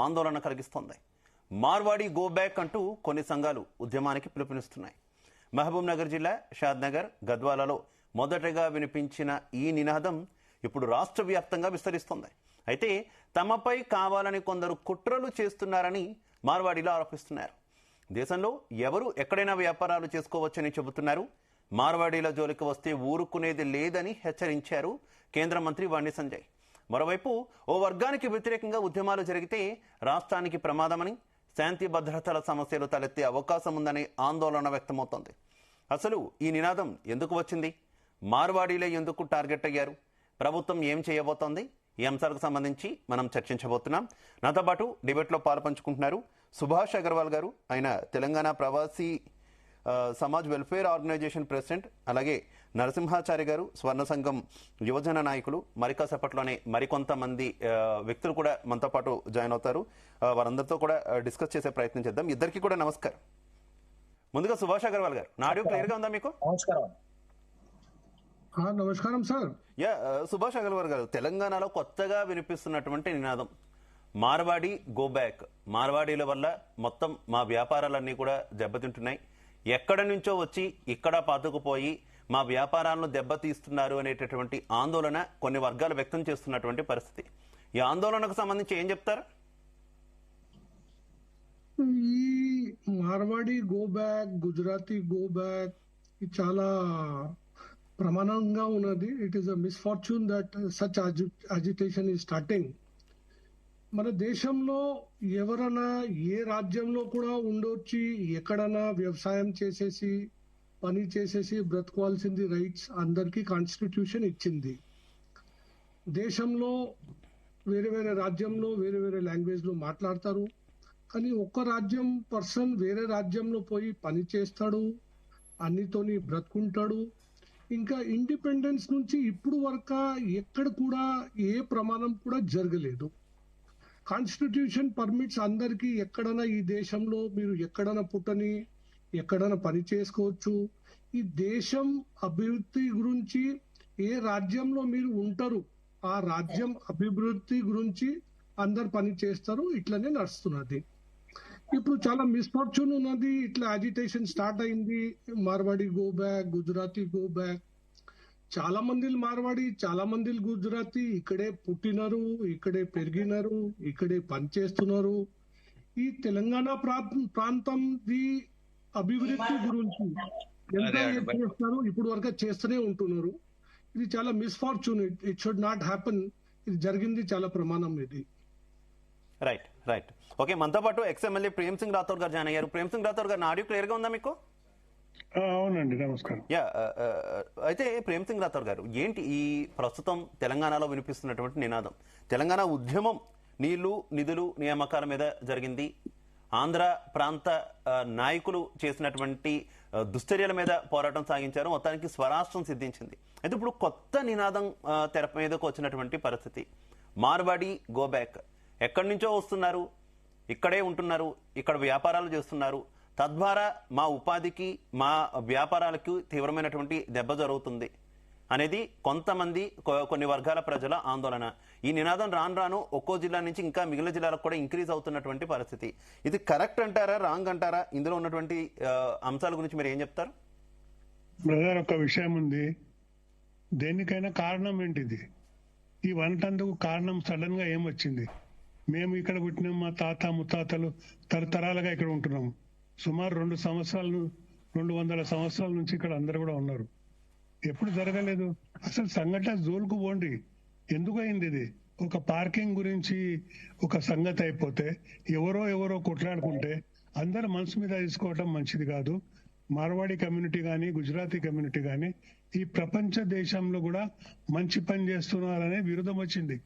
ఆందోళన కలిగిస్తోంది. Marwadi go back అంటూ కొన్ని సంఘాలు ఉద్యమానికి పిలుపునిస్తున్నాయి. మహబూబ్ నగర్ జిల్లా షాద్ నగర్, గద్వాలలో మొదటగా వినిపించిన ఈ నినాదం ఇప్పుడు రాష్ట్ర వ్యాప్తంగా విస్తరిస్తోంది. అయితే తమపై కావాలని కొందరు కుట్రలు చేస్తున్నారని మార్వాడీలు ఆరోపిస్తున్నారు. దేశంలో ఎవరు ఎక్కడైనా వ్యాపారాలు చేసుకోవచ్చని చెబుతున్నారు. మార్వాడీల జోలికి వస్తే ఊరుకునేది లేదని హెచ్చరించారు కేంద్ర మంత్రి బండి సంజయ్. మరోవైపు ఓ వర్గానికి వ్యతిరేకంగా ఉద్యమాలు జరిగితే రాష్ట్రానికి ప్రమాదమని, శాంతి భద్రతల సమస్యలు తలెత్తే అవకాశం ఉందని ఆందోళన వ్యక్తమవుతోంది. అసలు ఈ నినాదం ఎందుకు వచ్చింది? మార్వాడీలే ఎందుకు టార్గెట్ అయ్యారు? ప్రభుత్వం ఏం చేయబోతోంది? ఈ అంశాలకు సంబంధించి మనం చర్చించబోతున్నాం. నాతో పాటు డిబేట్లో పాల్పంచుకుంటున్నారు సుభాష్ అగర్వాల్ గారు. ఆయన Telangana Pravasi Samaj welfare organisation president. అలాగే నరసింహాచారి గారు, స్వర్ణ సంఘం యువజన నాయకులు. మరికాసేపట్లోనే మరికొంతమంది వ్యక్తులు కూడా మనతో పాటు జాయిన్ అవుతారు. వారందరితో కూడా డిస్కస్ చేసే ప్రయత్నం చేద్దాం. ఇద్దరికి కూడా నమస్కారం. ముందుగా సుభాష్ అగర్వాల్ గారు, నా ఆడియో క్లియర్ గా ఉందా మీకు? నమస్కారం సార్. సుభాష్ అగర్వాల్ గారు, తెలంగాణలో కొత్తగా వినిపిస్తున్నటువంటి నినాదం మార్వాడి గో బ్యాక్. మార్వాడీల వల్ల మొత్తం మా వ్యాపారాలన్నీ కూడా దెబ్బతింటున్నాయి, ఎక్కడి నుంచో వచ్చి ఇక్కడ పాతుకుపోయి మా వ్యాపారాలను దెబ్బతీస్తున్నారు అనేటటువంటి ఆందోళన కొన్ని వర్గాలు వ్యక్తం చేస్తున్నటువంటి పరిస్థితి. ఈ ఆందోళనకు సంబంధించి ఏం చెప్తారు? ఈ Marwari go back, Gujarati go back చాలా ప్రమాణంగా ఉన్నది. It is a misfortune that such agitation is starting. మన దేశంలో ఎవరైనా ఏ రాజ్యంలో కూడా ఉండొచ్చి ఎక్కడైనా వ్యవసాయం చేసేసి పని చేసేసి బ్రతకవలసింది రైట్స్ అందరికీ కాన్స్టిట్యూషన్ ఇచ్చింది. దేశంలో వేరే వేరే రాజ్యంలో వేరే వేరే లాంగ్వేజ్ లో మాట్లాడతారు. కానీ ఒక్క రాజ్యం పర్సన్ వేరే రాజ్యంలో పోయి పని చేస్తాడు, అన్నితోని బ్రతుకుంటాడు. ఇంకా ఇండిపెండెన్స్ నుంచి ఇప్పుడు వరకు ఎక్కడ కూడా ఏ ప్రమాణం కూడా జరగలేదు. కాన్స్టిట్యూషన్ పర్మిట్స్ అందరికీ ఎక్కడైనా ఈ దేశంలో మీరు ఎక్కడైనా పుట్టని, ఎక్కడైనా పని చేసుకోవచ్చు. ఈ దేశం అభివృద్ధి గురించి ఏ రాజ్యంలో మీరు ఉంటారు ఆ రాజ్యం అభివృద్ధి గురించి అందరు పని చేస్తారు. ఇట్లనే నడుస్తున్నది. ఇప్పుడు చాలా మిస్ఫార్చ్యూన్ ఉన్నది. ఇట్లా అజిటేషన్ స్టార్ట్ అయింది. Marwari go back, Gujarati go back. చాలా మంది మార్వాడి, చాలా మంది గుజరాతీ ఇక్కడే పుట్టినారు, ఇక్కడే పెరిగినారు, ఇక్కడే పనిచేస్తున్నారు. ఈ తెలంగాణ ప్రాంతం అభివృద్ధి గురించి ఎంత చేస్తారు ఇప్పుడు వరకు చేస్తూనే ఉంటున్నారు. ఇది చాలా misfortune. It should not happen. ఇది జరిగింది చాలా ప్రమాణం ఇది. Right right okay. మనతో పాటు ఎక్స్ఎమ్మెల్యే ప్రేమ్ సింగ్ రాథోడ్ గారు జాయిన్ అయ్యారు. ప్రేమ్ సింగ్ రాథోడ్ గారు, నా ఆడియో క్లియర్ గా ఉందా మీకు? అవునండి, నమస్కారం. అయితే ప్రేమ్ సింగ్ రాథోడ్ గారు, ఏంటి ఈ ప్రస్తుతం తెలంగాణలో వినిపిస్తున్నటువంటి నినాదం? తెలంగాణ ఉద్యమం నీళ్లు, నిధులు, నియామకాల మీద జరిగింది. ఆంధ్ర ప్రాంత నాయకులు చేసినటువంటి దుశ్చర్యల మీద పోరాటం సాగించారు. మొత్తానికి స్వరాష్ట్రం సిద్ధించింది. అయితే ఇప్పుడు కొత్త నినాదం తెర మీదకు వచ్చినటువంటి పరిస్థితి, మార్వాడి గో బ్యాక్. ఎక్కడి నుంచో వస్తున్నారు, ఇక్కడే ఉంటున్నారు, ఇక్కడ వ్యాపారాలు చేస్తున్నారు. తద్వారా మా ఉపాధికి, మా వ్యాపారాలకు తీవ్రమైనటువంటి దెబ్బ జరుగుతుంది అనేది కొంతమంది, కొన్ని వర్గాల ప్రజల ఆందోళన. ఈ నినాదం రాను రాను ఒక్కో జిల్లా నుంచి ఇంకా మిగిలిన జిల్లాలకు కూడా ఇంక్రీజ్ అవుతున్నటువంటి పరిస్థితి. ఇది కరెక్ట్ అంటారా, రాంగ్ అంటారా? ఇందులో ఉన్నటువంటి అంశాల గురించి మీరు ఏం చెప్తారు? బ్రదర్, ఒక విషయం ఉంది. దేనికైనా కారణం ఏంటిది? ఈ వంటందుకు కారణం సడన్ గా ఏమొచ్చింది? మేము ఇక్కడ పుట్టినాం, మా తాత ముత్తాతలు తరతరాలుగా ఇక్కడ ఉంటున్నాము. సుమారు 200 సంవత్సరాల నుంచి ఇక్కడ అందరు కూడా ఉన్నారు. ఎప్పుడు జరగలేదు. అసలు సంఘటన జోలుకు పోండి. ఎందుకు అయింది ఇది? ఒక పార్కింగ్ గురించి ఒక సంగతి అయిపోతే ఎవరో కొట్లాడుకుంటే అందరు మనసు మీద తీసుకోవటం మంచిది కాదు. మార్వాడి కమ్యూనిటీ కానీ, గుజరాతీ కమ్యూనిటీ కానీ ఈ ప్రపంచ దేశంలో కూడా మంచి పని చేస్తున్నారనే విరోధం వచ్చింది.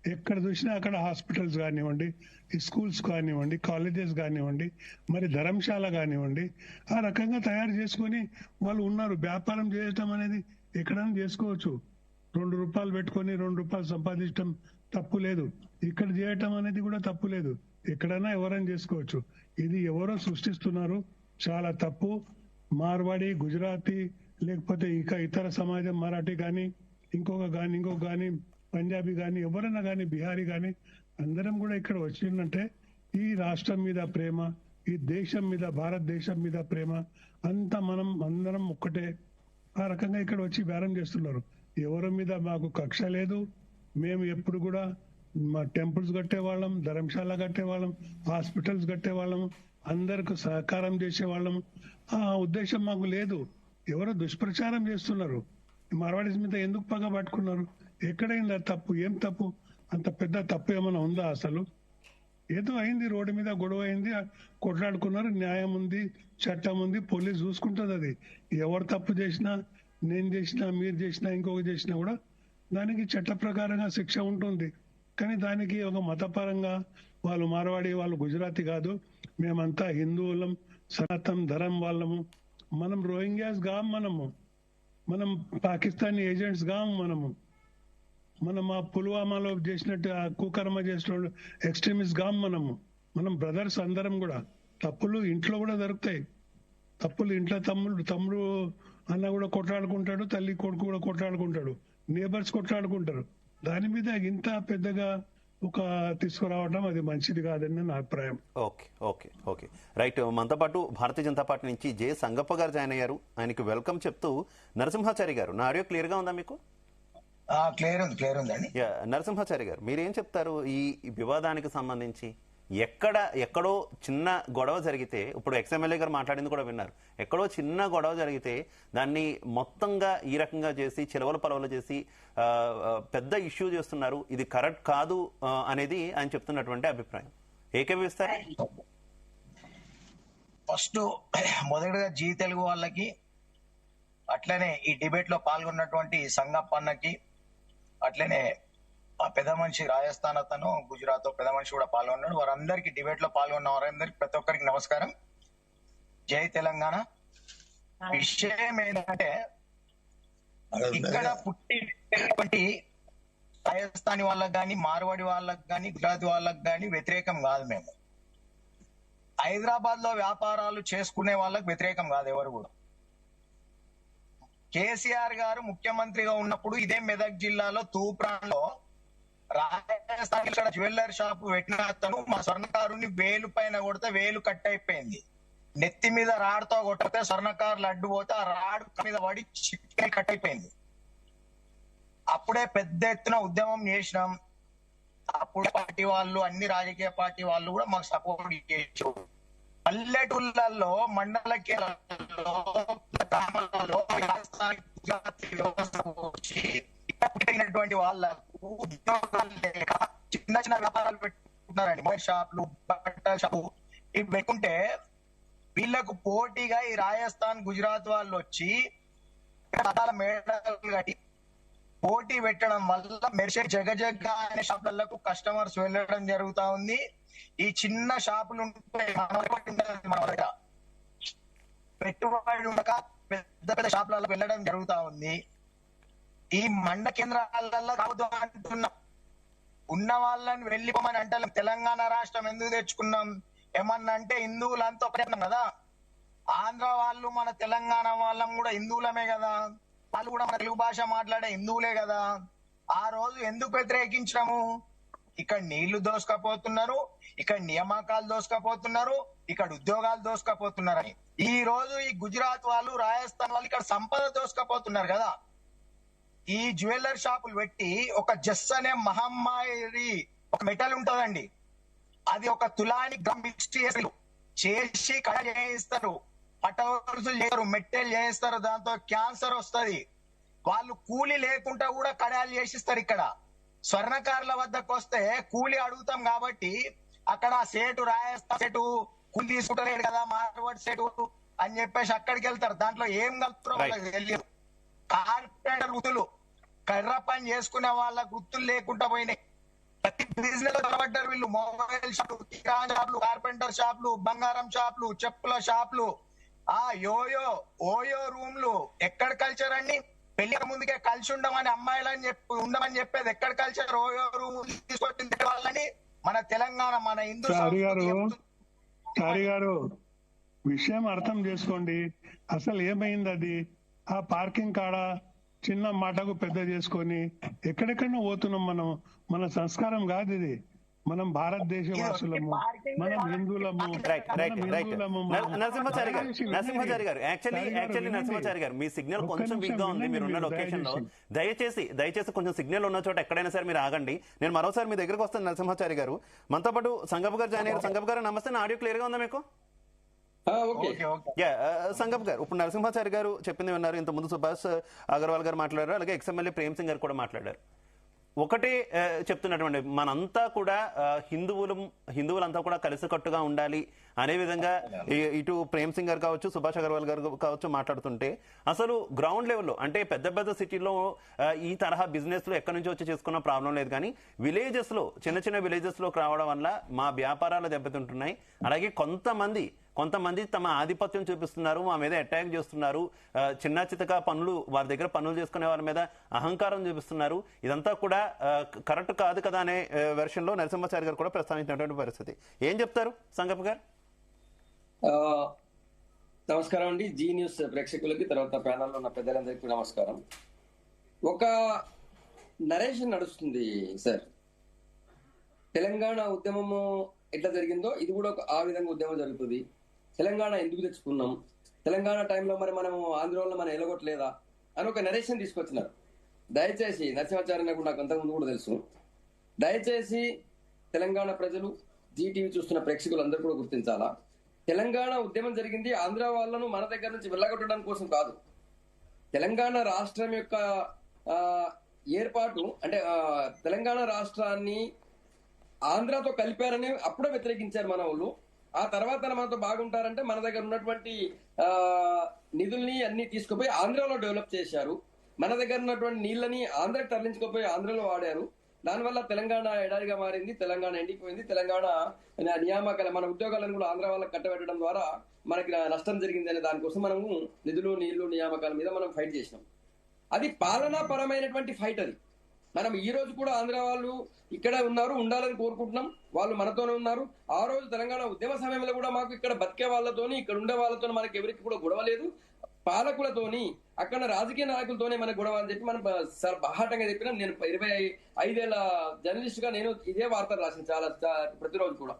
ఎక్కడ చూసినా అక్కడ హాస్పిటల్స్ కానివ్వండి, స్కూల్స్ కానివ్వండి, కాలేజెస్ కానివ్వండి, మరి ధర్మశాల కానివ్వండి, ఆ రకంగా తయారు చేసుకొని వాళ్ళు ఉన్నారు. వ్యాపారం చేయటం అనేది ఎక్కడైనా చేసుకోవచ్చు. 2 రూపాయలు పెట్టుకొని 2 రూపాయలు సంపాదించడం తప్పు లేదు. ఇక్కడ చేయటం అనేది కూడా తప్పు లేదు. ఎక్కడైనా ఎవరైనా చేసుకోవచ్చు. ఇది ఎవరో సృష్టిస్తున్నారు, చాలా తప్పు. మార్వాడి, గుజరాతీ, లేకపోతే ఇతర సమాజం, మరాఠీ కానీ ఇంకొక కానీ పంజాబీ కానీ ఎవరైనా కానీ, బిహారీ కానీ అందరం కూడా ఇక్కడ వచ్చిందంటే ఈ రాష్ట్రం మీద ప్రేమ, ఈ దేశం మీద, భారతదేశం మీద ప్రేమ, అంతా మనం అందరం ఒక్కటే. ఆ రకంగా ఇక్కడ వచ్చి బేరం చేస్తున్నారు. ఎవరి మీద మాకు కక్ష లేదు. మేము ఎప్పుడు కూడా మా టెంపుల్స్ కట్టేవాళ్ళం, ధర్మశాల కట్టేవాళ్ళం, హాస్పిటల్స్ కట్టేవాళ్ళం, అందరికి సహకారం చేసేవాళ్ళం. ఆ ఉద్దేశం మాకు లేదు. ఎవరో దుష్ప్రచారం చేస్తున్నారు. మార్వాడీస్ మీద ఎందుకు పగ పట్టుకున్నారు? ఎక్కడైందా తప్పు? ఏం తప్పు? అంత పెద్ద తప్పు ఏమైనా ఉందా అసలు? ఏదో అయింది, రోడ్డు మీద గొడవ అయింది, కొట్లాడుకున్నారు, న్యాయం ఉంది, చట్టం ఉంది, పోలీస్ చూసుకుంటుంది. అది ఎవరు తప్పు చేసినా, నేను చేసినా, మీరు చేసినా, ఇంకొక చేసినా కూడా దానికి చట్ట ప్రకారంగా శిక్ష ఉంటుంది. కానీ దానికి ఒక మతపరంగా వాళ్ళు మార్వాడి, వాళ్ళు గుజరాతీ కాదు, మేమంతా హిందువులం, సనాతన్ ధరం వాళ్ళము, మనం రోహింగ్యాస్ గాం, మనం పాకిస్తానీ ఏజెంట్స్ గాం, మనం ఆ పుల్వామాలో చేసినట్టు ఆ కుకర్మ చేసిన ఎక్స్ట్రీమిస్ట్ గాం, మనం బ్రదర్స్ అందరం కూడా. తప్పులు ఇంట్లో కూడా దొరుకుతాయి. తప్పులు ఇంట్లో తమ్ముడు అన్న కూడా కొట్లాడుకుంటాడు, తల్లి కొడుకు కూడా కొట్లాడుకుంటాడు, నేబర్స్ కొట్లాడుకుంటారు. దాని మీద ఇంత పెద్దగా ఒక తీసుకురావడం అది మంచిది కాదని నా అభిప్రాయం. Okay okay okay right. మనతో పాటు భారతీయ జనతా పార్టీ నుంచి జే సంగప్ప గారు జాయిన్ అయ్యారు. ఆయనకి వెల్కమ్ చెప్తూ నరసింహాచారి గారు, నా ఆడియో క్లియర్ గా ఉందా మీకు? క్లియర్ ఉందండి. నరసింహాచారి గారు, మీరేం చెప్తారు ఈ వివాదానికి సంబంధించి? ఎక్కడో చిన్న గొడవ జరిగితే, ఇప్పుడు ఎక్స్ఎమ్మెల్యే గారు మాట్లాడింది కూడా విన్నారు, ఎక్కడో చిన్న గొడవ జరిగితే దాన్ని మొత్తంగా ఈ రకంగా చేసి చిలవల పలవలు చేసి పెద్ద ఇష్యూ చేస్తున్నారు. ఇది కరెక్ట్ కాదు అనేది ఆయన చెప్తున్నటువంటి అభిప్రాయం. ఏకీభవిస్తారా? ఫస్ట్ మొదటిగా జీ తెలుగు వాళ్ళకి, అట్లనే ఈ డిబేట్ లో పాల్గొన్నటువంటి సంగప్పన్నకి, అట్లనే ఆ పెద్ద మనిషి రాజస్థాన్ అతను, గుజరాత్ పెద్ద మనిషి కూడా పాల్గొన్నాడు. వారందరికి, డిబేట్ లో పాల్గొన్న వారందరికి ప్రతి ఒక్కరికి నమస్కారం. జై తెలంగాణ. విషయం ఏంటంటే, ఇక్కడ పుట్టినటువంటి రాజస్థానీ వాళ్ళకి కానీ, మార్వాడి వాళ్ళకి కానీ, గుజరాతీ వాళ్ళకి కానీ వ్యతిరేకం కాదు మేము. హైదరాబాద్ లో వ్యాపారాలు చేసుకునే వాళ్ళకి వ్యతిరేకం కాదు ఎవరు కూడా. కేసీఆర్ గారు ముఖ్యమంత్రిగా ఉన్నప్పుడు ఇదే మెదక్ జిల్లాలో తూప్రాన్లో రాజస్థాన్ జ్యువెల్లర్ షాప్ పెట్టిన అతను మా స్వర్ణకారుని వేలు పైన కొడితే వేలు కట్ అయిపోయింది. నెత్తి మీద రాడ్తో కొట్టితే స్వర్ణకారులు అడ్డు పోతే ఆ రాడ్ మీద పడి చికెన్ కట్ అయిపోయింది. అప్పుడే పెద్ద ఎత్తున ఉద్యమం చేసినాం. అప్పుడు పార్టీ వాళ్ళు, అన్ని రాజకీయ పార్టీ వాళ్ళు కూడా మాకు సపోర్ట్ చేసారు. పల్లెటూళ్ళల్లో, మండల కేంద్రాల్లో, గ్రామాలలో పుట్టినటువంటి వాళ్ళకు ఉద్యోగాలు లేక చిన్న చిన్న వ్యాపారాలు పెట్టుకుంటున్నారండి. మొబైల్ షాపులు, బట్టల షాపు ఇవి పెట్టుకుంటే వీళ్లకు పోటీగా ఈ రాజస్థాన్, గుజరాత్ వాళ్ళు వచ్చి మేడలు కట్టి పోటీ పెట్టడం వల్ల మెర్సే జగజగ్గ అనే షాపులకు కస్టమర్స్ వెళ్ళడం జరుగుతా ఉంది. ఈ చిన్న షాపులు ఉంటే మన దగ్గర పెట్టుబడి ఉండక పెద్ద పెద్ద షాపులలో వెళ్ళడం జరుగుతా ఉంది. ఈ మండ కేంద్రాలలో కావద్దు అంటున్నాం. ఉన్న వాళ్ళని వెళ్ళిపోమని అంటే తెలంగాణ రాష్ట్రం ఎందుకు తెచ్చుకున్నాం? ఏమన్నా అంటే హిందువులంతా ఒకటే కదా. ఆంధ్ర వాళ్ళు మన తెలంగాణ వాళ్ళం కూడా హిందువులమే కదా. వాళ్ళు కూడా మన తెలుగు భాష మాట్లాడే హిందువులే కదా. ఆ రోజు ఎందుకు వ్యతిరేకించడము? ఇక్కడ నీళ్లు దోసుకపోతున్నారు, ఇక్కడ నియామకాలు దోసుకపోతున్నారు, ఇక్కడ ఉద్యోగాలు దోసుకపోతున్నారని. ఈ రోజు ఈ గుజరాత్ వాళ్ళు, రాజస్థాన్ వాళ్ళు ఇక్కడ సంపద దోసుకపోతున్నారు కదా. ఈ జ్యువెల్లర్ షాపులు పెట్టి ఒక జస్ అనే మహమ్మారి ఒక మెటల్ ఉంటుందండి, అది ఒక తులానికి మిక్స్ చేసి కడ చేయిస్తారు, పటవరుసులు చేయరు, మెట్టెలు చేయిస్తారు, దాంతో క్యాన్సర్ వస్తుంది. వాళ్ళు కూలి లేకుండా కూడా కడాలు చేసిస్తారు. ఇక్కడ స్వర్ణకారుల వద్దకు వస్తే కూలి అడుగుతాం కాబట్టి అక్కడ సేటు, రాజస్థాన్ సేటు కూలి తీసుకుంటలేడు కదా, మార్వాడి సేటు అని చెప్పేసి అక్కడికి వెళ్తారు. దాంట్లో ఏం కలుపుతారో వాళ్ళకి తెలియదు. కార్పెంటర్ వృత్తులు, కర్ర పని చేసుకునే వాళ్ళ వృత్తులు లేకుండా పోయినాయి. ప్రతి బిజినెస్ లో నిలబడ్డారు వీళ్ళు. మొబైల్ షాపులు, కిరాణా షాపులు, కార్పెంటర్ షాపులు, బంగారం షాపులు, చెప్పుల షాపులు, ఆ ఓయో రూమ్లు. ఎక్కడ కల్చర్ అండి? పెళ్లి ముందుకే కలిసి ఉండమని అమ్మాయిలని ఉండమని చెప్పేది ఎక్కడ కల్చర్? ఓయో రూమ్ తీసుకొచ్చింది వాళ్ళని. మన తెలంగాణ, మన హిందూ చారి గారు విషయం అర్థం చేసుకోండి. అసలు ఏమైంది? అది ఆ పార్కింగ్ కాడ చిన్న మాటకు పెద్ద చేసుకొని ఎక్కడెక్కడో పోతున్నాం మనం. మన సంస్కారం కాదు ఇది. మనం భారతదేశ వాసులము, మనం హిందువులము. నరసింహాచారి గారు యాక్చువల్లీ నరసింహాచారి గారు మీ సిగ్నల్ కొంచెం వీక్ గా ఉంది, మీరు ఉన్న లొకేషన్ లో. దయచేసి కొంచెం సిగ్నల్ ఉన్న చోట ఎక్కడైనా సరే మీరు ఆగండి. నేను మరోసారి మీ దగ్గరకు వస్తాను నరసింహాచారి గారు. మనతో పాటు సంగప్ గారు జాయిన్ అయ్యారు. సంగప్ గారు నమస్తే, నా ఆడియో క్లియర్ గా ఉందా మీకు? సంగప్ గారు, ఇప్పుడు నరసింహాచారి గారు చెప్పింది విన్నారు. ఇంత ముందు సుభాష్ అగర్వాల్ గారు మాట్లాడారు, అలాగే ఎక్స్ఎమ్మెల్యే ప్రేమ్ సింగ్ గారు కూడా మాట్లాడారు. ఒకటే చెప్తున్నటువంటి మనంతా కూడా హిందువులంతా కూడా కలిసికట్టుగా ఉండాలి అనే విధంగా ఇటు ప్రేమ్ సింగ్ గారు కావచ్చు, సుభాష్ అగర్వాల్ గారు కావచ్చు మాట్లాడుతుంటే, అసలు గ్రౌండ్ లెవెల్లో అంటే పెద్ద సిటీలో ఈ తరహా బిజినెస్ లో ఎక్కడి నుంచి వచ్చి చేసుకున్న ప్రాబ్లం లేదు, కానీ విలేజెస్ లో చిన్న విలేజెస్ లోకి రావడం వల్ల మా వ్యాపారాలు దెబ్బతింటున్నాయి. అలాగే కొంతమంది తమ ఆధిపత్యం చూపిస్తున్నారు, మా మీద అటాక్ చేస్తున్నారు, చిన్న చితక పనులు వారి దగ్గర పనులు చేసుకునే వారి మీద అహంకారం చూపిస్తున్నారు. ఇదంతా కూడా కరెక్ట్ కాదు కదా అనే వెర్షన్ లో నరసింహాచారి గారు కూడా ప్రస్తావించినటువంటి పరిస్థితి. ఏం చెప్తారు సంగప్ గారు? నమస్కారం అండి, జీ న్యూస్ ప్రేక్షకులకి, తర్వాత ప్యానల్లో ఉన్న పెద్దలందరికీ నమస్కారం. ఒక నరేషన్ నడుస్తుంది సార్. తెలంగాణ ఉద్యమము ఎట్లా జరిగిందో ఇది కూడా ఆ విధంగా ఉద్యమం జరుగుతుంది. తెలంగాణ ఎందుకు తెచ్చుకున్నాం, తెలంగాణ టైంలో మరి మనము ఆంధ్రలో మనం ఎలగొట్టలేదా అని ఒక నరేషన్ తీసుకొచ్చినారు. దయచేసి నరసింహాచార్య నాకు అంతకుముందు కూడా తెలుసు, దయచేసి తెలంగాణ ప్రజలు, జీటీవీ చూస్తున్న ప్రేక్షకులందరూ కూడా గుర్తించాలా, తెలంగాణ ఉద్యమం జరిగింది ఆంధ్ర వాళ్ళను మన దగ్గర నుంచి వెళ్ళగొట్టడం కోసం కాదు. తెలంగాణ రాష్ట్రం యొక్క ఏర్పాటు అంటే తెలంగాణ రాష్ట్రాన్ని ఆంధ్రతో కలిపారని అప్పుడే వ్యతిరేకించారు మన వాళ్ళు. ఆ తర్వాత మనతో బాగుంటారంటే మన దగ్గర ఉన్నటువంటి నిధుల్ని అన్ని తీసుకుపోయి ఆంధ్రలో డెవలప్ చేశారు. మన దగ్గర ఉన్నటువంటి నీళ్ళని ఆంధ్రకి తరలించుకుపోయి ఆంధ్రలో వాడారు. దానివల్ల తెలంగాణ ఎడారిగా మారింది, తెలంగాణ ఎండిపోయింది. తెలంగాణ నియామకాలు, మన ఉద్యోగాలను కూడా ఆంధ్ర వాళ్ళకి కట్టబెట్టడం ద్వారా మనకి నష్టం జరిగింది అనే దానికోసం మనము నిధులు, నీళ్లు, నియామకాల మీద మనం ఫైట్ చేసినాం. అది పాలనా పరమైనటువంటి ఫైట్. అది మనం ఈ రోజు కూడా ఆంధ్ర వాళ్ళు ఇక్కడ ఉన్నారు, ఉండాలని కోరుకుంటున్నాం, వాళ్ళు మనతోనే ఉన్నారు. ఆ రోజు తెలంగాణ ఉద్యమ సమయంలో కూడా మాకు ఇక్కడ బతికే వాళ్ళతోని, ఇక్కడ ఉండే వాళ్ళతో మనకి ఎవరికి కూడా గొడవ లేదు. పాలకులతోని, అక్కడ రాజకీయ నాయకులతోనే మనకు గొడవ అని చెప్పి మనం బాహాటంగా చెప్పినా. నేను 25 ఏళ్ల జర్నలిస్ట్ గా నేను ఇదే వార్తలు రాసిన చాలా ప్రతిరోజు కూడా.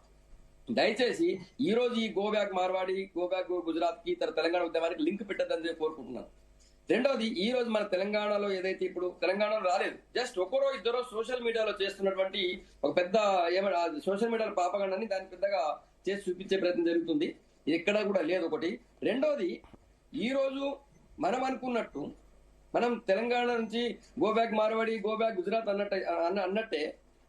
దయచేసి ఈ రోజు ఈ go back Marwari, go back Gujarat కి తెలంగాణ ఉద్యమానికి లింక్ పెట్టద్దని కోరుకుంటున్నాను. రెండవది, ఈ రోజు మన తెలంగాణలో ఏదైతే ఇప్పుడు తెలంగాణలో రాలేదు, జస్ట్ ఒకరో ఇద్దరో సోషల్ మీడియాలో చేస్తున్నటువంటి ఒక పెద్ద సోషల్ మీడియాలో పాపగండని దాన్ని పెద్దగా చేసి చూపించే ప్రయత్నం జరుగుతుంది. ఇది ఎక్కడా కూడా లేదు ఒకటి. రెండోది, ఈ రోజు మనం అనుకున్నట్టు మనం తెలంగాణ నుంచి go back Marwari, go back Gujarat అన్నట్టే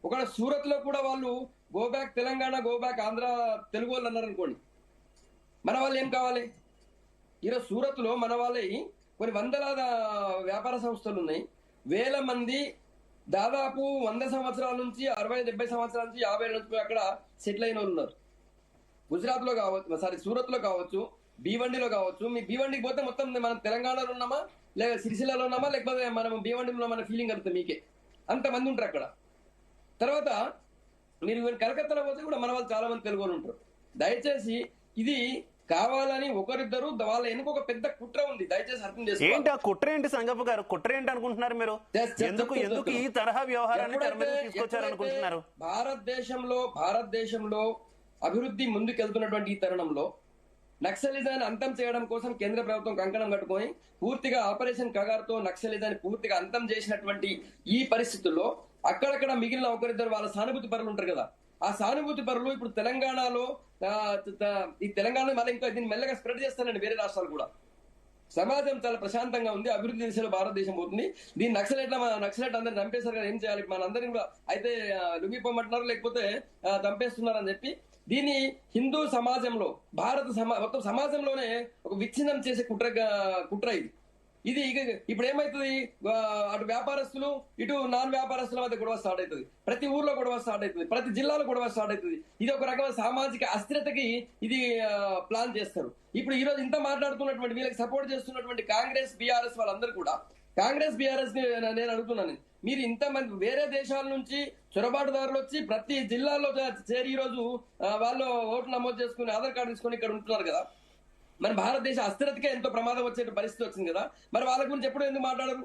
ఒక సూరత్ లో కూడా వాళ్ళు go back Telangana, go back Andhra Telugu వాళ్ళు అన్నారు అనుకోండి. మన వాళ్ళు ఏం కావాలి? ఈరోజు సూరత్ లో మన వాళ్ళే కొన్ని వందల వ్యాపార సంస్థలు ఉన్నాయి, వేల మంది దాదాపు 100 సంవత్సరాల నుంచి 60-70 సంవత్సరాల నుంచి 50 ఏళ్ళ నుంచి అక్కడ సెటిల్ అయిన వాళ్ళు ఉన్నారు. గుజరాత్ లో కావచ్చు, సూరత్ లో కావచ్చు, భీవండిలో కావచ్చు. మీ భీవండికి పోతే మొత్తం మనం తెలంగాణలో ఉన్నామా, లేదా సిరిసిల్లలో ఉన్నామా, లేకపోతే మనం భీవండిలో మన ఫీలింగ్ అంతా మీకే. అంతమంది ఉంటారు అక్కడ. తర్వాత మీరు కలకత్తాలో పోతే కూడా మన వాళ్ళు చాలా మంది తెలుగు వాళ్ళు ఉంటారు. దయచేసి ఇది కావాలని ఒకరిద్దరు వాళ్ళ వెనుక ఒక పెద్ద కుట్ర ఉంది, దయచేసి అర్థం చేసుకోండి. ఏంటి ఆ కుట్ర? ఏంటి సంగప్ప గారు, కుట్ర ఏంటి అనుకుంటున్నారు మీరు? ఎందుకు ఈ తరహా వ్యవహారాన్ని తీసుకొచ్చారనుకుంటున్నారు? భారతదేశంలో అభివృద్ధి ముందుకెళ్తున్నటువంటి ఈ తరుణంలో నక్సలిజాన్ని అంతం చేయడం కోసం కేంద్ర ప్రభుత్వం కంకణం కట్టుకొని పూర్తిగా ఆపరేషన్ కగార్తో నక్సలిజాన్ని పూర్తిగా అంతం చేసినటువంటి ఈ పరిస్థితుల్లో అక్కడక్కడ మిగిలిన ఒకరిద్దరు వాళ్ళ సానుభూతి పరులు ఉంటారు కదా, ఆ సానుభూతి పరులు ఇప్పుడు తెలంగాణలో ఈ తెలంగాణ మళ్ళీ ఇంకా దీన్ని మెల్లగా స్ప్రెడ్ చేస్తానండి వేరే రాష్ట్రాలు కూడా. సమాజం చాలా ప్రశాంతంగా ఉంది, అభివృద్ధి దిశలో భారతదేశం పోతుంది. దీన్ని నక్సలైట్ అందరిని చంపేశారు కదా, ఏం చేయాలి? మనందరినీ కూడా అయితే లొంగిపోమంటున్నారు, లేకపోతే చంపేస్తున్నారు అని చెప్పి దీన్ని హిందూ సమాజంలో, మొత్తం సమాజంలోనే ఒక విచ్ఛిన్నం చేసే కుట్ర ఇది. ఇప్పుడు ఏమైతుంది, అటు వ్యాపారస్తులు ఇటు నాన్ వ్యాపారస్తుల మధ్య గొడవ స్టార్ట్ అవుతుంది, ప్రతి ఊర్లో గొడవ స్టార్ట్ అవుతుంది, ప్రతి జిల్లాలో గొడవ స్టార్ట్ అవుతుంది. ఇది ఒక రకమైన సామాజిక అస్థిరతకి ఇది ప్లాన్ చేస్తారు. ఇప్పుడు ఈ రోజు ఇంత మాట్లాడుతున్నటువంటి వీళ్ళకి సపోర్ట్ చేస్తున్నటువంటి కాంగ్రెస్, బీఆర్ఎస్ వాళ్ళందరూ కూడా, కాంగ్రెస్ బీఆర్ఎస్ నేను అడుగుతున్నాను, మీరు ఇంతమంది వేరే దేశాల నుంచి చొరబాటుదారులు వచ్చి ప్రతి జిల్లాలో చేరి ఈ రోజు వాళ్ళు ఓట్లు నమోదు చేసుకుని ఆధార్ కార్డు తీసుకొని ఇక్కడ ఉంటున్నారు కదా, మన భారతదేశ అస్థిరతకే ఎంతో ప్రమాదం వచ్చే పరిస్థితి వచ్చింది కదా, మరి వాళ్ళ గురించి ఎప్పుడు ఎందుకు మాట్లాడరు?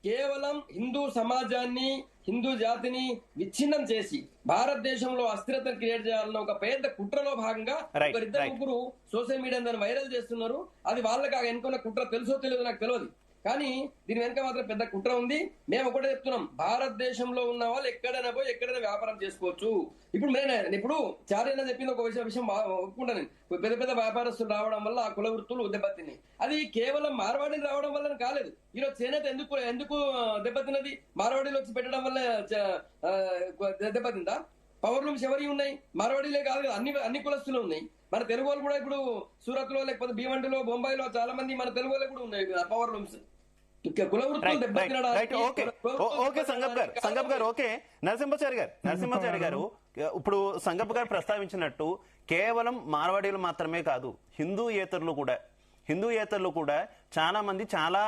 కేవలం హిందూ సమాజాన్ని, హిందూ జాతిని విచ్ఛిన్నం చేసి భారతదేశంలో అస్థిరతను క్రియేట్ చేయాలన్న ఒక పెద్ద కుట్రలో భాగంగా Right, ఒకరిద్దరు right. ముగ్గురు సోషల్ మీడియా దాన్ని వైరల్ చేస్తున్నారు. అది వాళ్ళకి ఎన్నుకున్న కుట్ర తెలుసో తెలియదు నాకు తెలియదు, కానీ దీని వెనక మాత్రం పెద్ద కుట్ర ఉంది. మేము ఒకటే చెప్తున్నాం, భారతదేశంలో ఉన్న వాళ్ళు ఎక్కడైనా పోయి ఎక్కడైనా వ్యాపారం చేసుకోవచ్చు. ఇప్పుడు చారైనా చెప్పింది ఒక విషయం ఒప్పుకుంటాను. పెద్ద పెద్ద వ్యాపారస్తులు రావడం వల్ల ఆ కుల వృత్తులు దెబ్బతిన్నాయి. అది కేవలం మార్వాడీలు రావడం వల్ల కాలేదు. ఈరోజు చేనేత ఎందుకు దెబ్బతిన్నది? మార్వాడీలు వచ్చి పెట్టడం వల్ల దెబ్బతిందా? పవర్ లూమ్స్ ఎవరి ఉన్నాయి? మార్వాడీలే కాదు కదా, అన్ని కులస్తులు ఉన్నాయి. మన తెలుగు వాళ్ళు కూడా ఇప్పుడు సూరత్ లో, లేకపోతే భీమండిలో, బొంబాయిలో చాలా మంది మన తెలుగు వాళ్ళు కూడా ఉన్నాయి పవర్ లూమ్స్. కుల వృత్తులు దెబ్బతినడానికి. ఓకే సంగప్ గారు ఓకే. నరసింహాచారి గారు ఇప్పుడు సంగప్ గారు ప్రస్తావించినట్టు కేవలం మార్వాడీలు మాత్రమే కాదు, హిందూయేతరులు కూడా చాలా మంది చాలా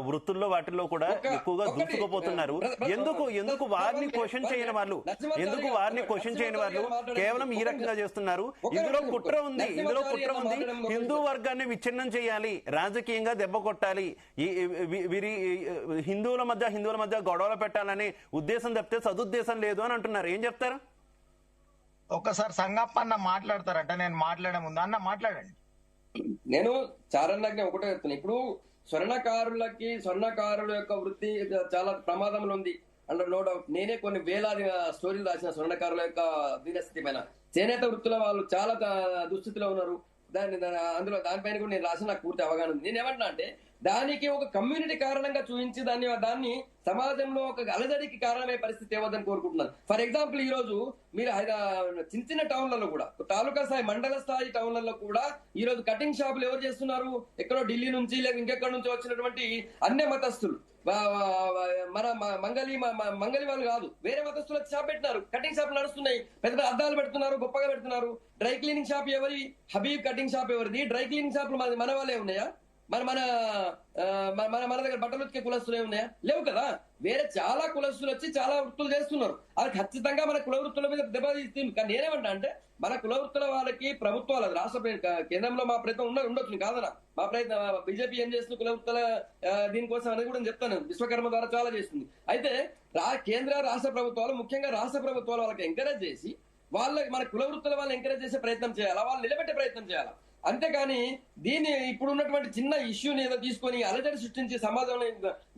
వృత్తుల్లో వాటిల్లో కూడా ఎక్కువగా దూసుకుపోతున్నారు. ఎందుకు వారిని క్వశ్చన్ చేయని వాళ్ళు కేవలం ఈ రకంగా చేస్తున్నారు? ఇందులో కుట్ర ఉంది. హిందూ వర్గాన్ని విచ్ఛిన్నం చేయాలి, రాజకీయంగా దెబ్బ కొట్టాలి, వీరి హిందువుల మధ్య గొడవలు పెట్టాలనే ఉద్దేశం తప్పితే సదుద్దేశం లేదు అని అంటున్నారు. ఏం చెప్తారు? ఒక్కసారి సంగప్ప అన్న మాట్లాడతారంట, నేను మాట్లాడే ముందు అన్న మాట్లాడండి. నేను చారన్నకి ఒకటే చెప్తున్నా. ఇప్పుడు స్వర్ణకారుల యొక్క వృత్తి చాలా ప్రమాదంలో ఉంది అంటే నో డౌట్. నేనే కొన్ని వేలాది స్టోరీలు రాసిన స్వర్ణకారుల యొక్క దీనస్థితి పైన. చేనేత వృత్తుల వాళ్ళు చాలా దుస్థితిలో ఉన్నారు. దానిపైన కూడా నేను రాసిన నాకు పూర్తి అవగాహన ఉంది. నేను ఏమంటున్నా అంటే దానికి ఒక కమ్యూనిటీ కారణంగా చూపించి దాన్ని సమాజంలో ఒక అలజడికి కారణమయ్యే పరిస్థితి ఏవద్దని కోరుకుంటున్నాను. ఫర్ ఎగ్జాంపుల్, ఈ రోజు మీరు చిన్న టౌన్లలో కూడా, తాలూకా స్థాయి, మండల స్థాయి టౌన్లలో కూడా ఈ రోజు కటింగ్ షాపులు ఎవరు చేస్తున్నారు? ఎక్కడో ఢిల్లీ నుంచి లేక ఇంకెక్కడి నుంచి వచ్చినటువంటి అన్య మతస్థులు, మన మంగళి వాళ్ళు కాదు, వేరే మతస్థులు వచ్చి షాప్ పెట్టినారు. కటింగ్ షాపులు నడుస్తున్నాయి, పెద్ద అద్దాలు పెడుతున్నారు, గొప్పగా పెడుతున్నారు. డ్రై క్లీనింగ్ షాప్ ఎవరి? హబీబ్ కటింగ్ షాప్ ఎవరిది? డ్రై క్లీనింగ్ షాపులు మన వాళ్ళే ఉన్నాయా? మన దగ్గర బట్టలు ఉతికే కులస్తులు ఉన్నాయా? లేవు కదా. వేరే చాలా కులస్తులు వచ్చి చాలా వృత్తులు చేస్తున్నారు. అది ఖచ్చితంగా మన కుల వృత్తుల మీద దెబ్బతీస్తుంది. కానీ నేనేమంటా అంటే మన కుల వృత్తుల వాళ్ళకి ప్రభుత్వాలు, రాష్ట్ర కేంద్రంలో మా ప్రయత్నం ఉండొచ్చు కాదనా. మా ప్రయత్నం బీజేపీ ఏం చేస్తుంది కుల వృత్తుల దీనికోసం అనేది కూడా చెప్తాను. విశ్వకర్మ ద్వారా చాలా చేస్తుంది. అయితే కేంద్ర రాష్ట్ర ప్రభుత్వాలు, ముఖ్యంగా రాష్ట్ర ప్రభుత్వాలు వాళ్ళకి ఎంకరేజ్ చేసి మన కుల వృత్తుల వాళ్ళని ఎంకరేజ్ చేసే ప్రయత్నం చేయాలా, వాళ్ళు నిలబెట్టే ప్రయత్నం చేయాలా. అంతేగాని దీన్ని ఇప్పుడు ఉన్నటువంటి చిన్న ఇష్యూని ఏదో తీసుకొని అలజడి సృష్టించి సమాజంలో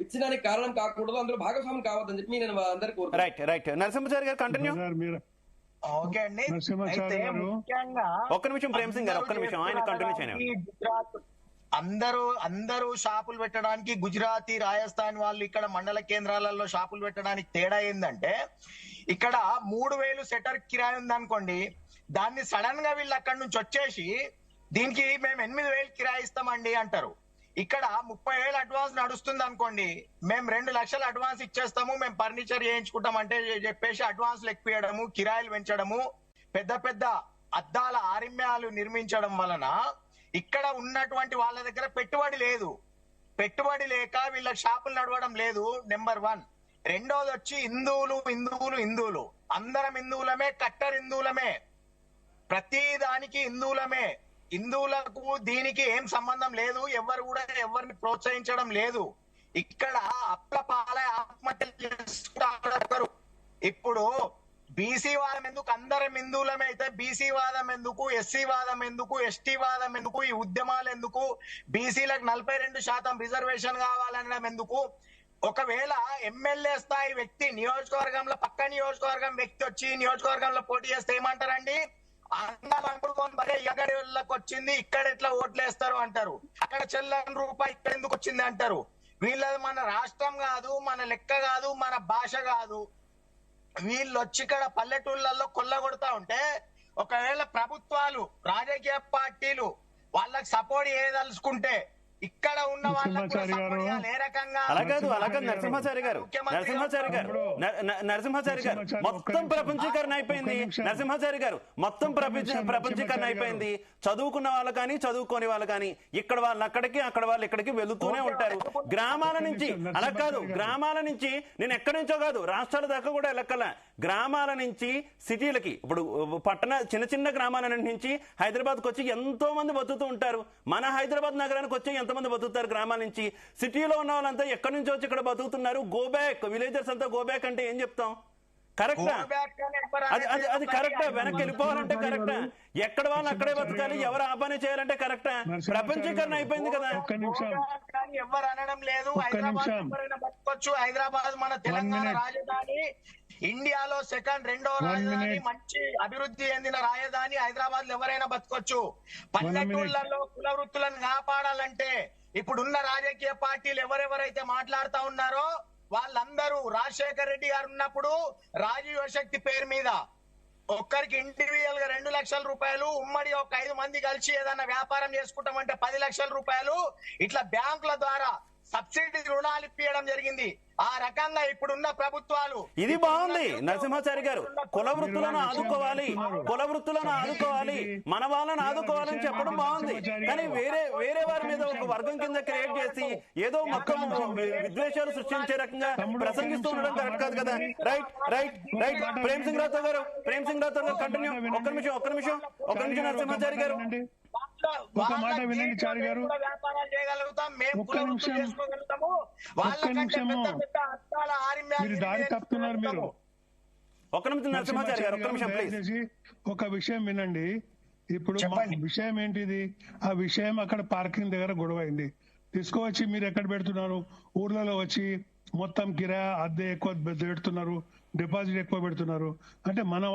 విచ్ఛిన్నానికి కారణం కాకూడదు, అందులో భాగస్వామ్యం కావద్దని చెప్పి నేను అందరికీ కోరుకుంటున్నాను. రైట్ నరసింహాచారి గారు కంటిన్యూ. ఓకే అండి. ఒక్క నిమిషం ప్రేమ్ సింగ్ గారు, ఒక్క నిమిషం ఆయన కంటిన్యూ చేయండి. గుజరాత్ అందరూ షాపులు పెట్టడానికి, గుజరాతీ, రాజస్థాన్ వాళ్ళు ఇక్కడ మండల కేంద్రాలలో షాపులు పెట్టడానికి తేడా ఏంటంటే, ఇక్కడ 3,000 సెటర్ కిరాయి ఉందనుకోండి, దాన్ని సడన్ గా వీళ్ళు అక్కడి నుంచి వచ్చేసి దీనికి మేము 8,000 కిరాయి ఇస్తామండి అంటారు. ఇక్కడ 30,000 అడ్వాన్స్ నడుస్తుంది అనుకోండి, మేము 2 లక్షలు అడ్వాన్స్ ఇచ్చేస్తాము, మేము ఫర్నిచర్ చేయించుకుంటాం అంటే చెప్పేసి అడ్వాన్స్లు ఎక్కువేయడము, కిరాయిలు పెంచడము, పెద్ద పెద్ద అద్దాల ఆరిమ్యాలు నిర్మించడం వలన ఇక్కడ ఉన్నటువంటి వాళ్ళ దగ్గర పెట్టుబడి లేక వీళ్ళ షాపులు నడవడం లేదు. నెంబర్ 1. రెండోది వచ్చి హిందువులు అందరం హిందువులమే, కట్టర్ హిందువులమే, ప్రతి దానికి హిందువులమే. హిందువులకు దీనికి ఏం సంబంధం లేదు. ఎవరు కూడా ఎవరిని ప్రోత్సహించడం లేదు. ఇక్కడ అప్లపాల ఆత్మహత్యలు చేసుకుంటారు. ఇప్పుడు బీసీ వాదం ఎందుకు? అందరం హిందువులమే అయితే బీసీ వాదం ఎందుకు? ఎస్సీ వాదం ఎందుకు? ఎస్టీ వాదం ఎందుకు? ఈ ఉద్యమాలు ఎందుకు? బీసీలకు 42% రిజర్వేషన్ కావాలనడం ఎందుకు? ఒకవేళ ఎమ్మెల్యే స్థాయి వ్యక్తి నియోజకవర్గంలో, పక్క నియోజకవర్గం వ్యక్తి వచ్చి నియోజకవర్గంలో పోటీ చేస్తే ఏమంటారండి? ఎక్కడి వాళ్ళకి వచ్చింది, ఇక్కడ ఎట్లా ఓట్లేస్తారు అంటారు. అక్కడ చెల్లని రూపాయి ఇక్కడ ఎందుకు వచ్చింది అంటారు. వీళ్ళది మన రాష్ట్రం కాదు, మన లెక్క కాదు, మన భాష కాదు. వీళ్ళు వచ్చి ఇక్కడ పల్లెటూళ్ళల్లో కొల్లగొడతా ఉంటే, ఒకవేళ ప్రభుత్వాలు, రాజకీయ పార్టీలు వాళ్ళకి సపోర్ట్ చేయదలుచుకుంటే ఇక్కడ ఉన్న వాళ్ళకి ఏ రకంగా అలాగే నరసింహాచారి గారు మొత్తం ప్రపంచీకరణ అయిపోయింది. నరసింహాచారి గారు మొత్తం ప్రపంచీకరణ అయిపోయింది. చదువుకున్న వాళ్ళు కానీ చదువుకోని వాళ్ళు కానీ ఇక్కడ వాళ్ళు అక్కడికి, అక్కడ వాళ్ళు ఇక్కడికి వెళుతూనే ఉంటారు. గ్రామాల నుంచి అలా కాదు, గ్రామాల నుంచి నేను ఎక్కడి నుంచో కాదు, రాష్ట్రాల దాకా కూడా లెక్కల గ్రామాల నుంచి సిటీలకి, ఇప్పుడు చిన్న చిన్న గ్రామాల నుంచి హైదరాబాద్కి వచ్చి ఎంతో మంది బతుకుతూ ఉంటారు. మన హైదరాబాద్ నగరానికి వచ్చి ఎంతమంది బతుకుతారు గ్రామాల నుంచి? సిటీలో ఉన్న వాళ్ళంతా ఎక్కడి నుంచి వచ్చి ఇక్కడ బతుకుతున్నారు. గో బ్యాక్, విలేజర్స్ అంతా గో బ్యాక్ అంటే ఏం చెప్తాం? కరెక్టా? అది కరెక్టా? వెనక్కి వెళ్ళిపోవాలంటే కరెక్టా? ఎక్కడ వాళ్ళు అక్కడే బతకాలి, ఎవరు ఆ పని చేయాలంటే కరెక్టా? ప్రపంచీకరణ అయిపోయింది కదా. ఎవరు అనడం లేదు. బతకొచ్చు. హైదరాబాద్ మన తెలంగాణ రాజధాని, ఇండియాలో రెండో రాజధాని, మంచి అభివృద్ధి చెందిన రాజధాని. హైదరాబాద్ లో ఎవరైనా బతకొచ్చు. పల్లెటూళ్లలో కుల వృత్తులను కాపాడాలంటే ఇప్పుడున్న రాజకీయ పార్టీలు ఎవరెవరైతే మాట్లాడుతా ఉన్నారో వాళ్ళందరూ రాజశేఖర్ రెడ్డి గారు ఉన్నప్పుడు రాజీవ్ శక్తి పేరు మీద ఒక్కరికి ఇండివిజువల్ గా 2 లక్షల రూపాయలు, ఉమ్మడి ఒక 5 మంది కలిసి ఏదైనా వ్యాపారం చేసుకుంటామంటే 10 లక్షల రూపాయలు ఇట్లా బ్యాంకుల ద్వారా సబ్సిడీ రుణాలు ఇప్పించడం జరిగింది. ఆ రకంగా ఇప్పుడున్న ప్రభుత్వాలు. ఇది బాగుంది నరసింహాచారి గారు. కుల వృత్తులను ఆదుకోవాలి, కుల వృత్తులను ఆదుకోవాలి, మన వాళ్ళని ఆదుకోవాలని చెప్పడం బాగుంది. కానీ వేరే వారి మీద ఒక వర్గం కింద క్రియేట్ చేసి ఏదో మొత్తం విద్వేషాలు సృష్టించే రకంగా ప్రసంగిస్తూ ఉండడం కరెక్ట్ కాదు కదా. Right right right Prem Singh Rathod garu continue. ఒక్క నిమిషం నరసింహాచారి గారు. ఒక మాట వినండి చారి గారు. ఒక్క నిమిషము మీరు దారి తప్పుతున్నారు. మీరు ఒక్క నిమిషం నరసింహాచారి గారు, ఒక్క నిమిషం ప్లీజ్. ఒక విషయం వినండి. ఇప్పుడు విషయం ఏంటిది? ఆ విషయం అక్కడ పార్కింగ్ దగ్గర గొడవ అయింది. తీసుకువచ్చి మీరు ఎక్కడ పెడుతున్నారు? ఊర్లలో వచ్చి మొత్తం కిరా అద్దె ఎక్కువ పెడుతున్నారు, డిపాజిట్ ఎక్కువ పెడుతున్నారు. అంటే మన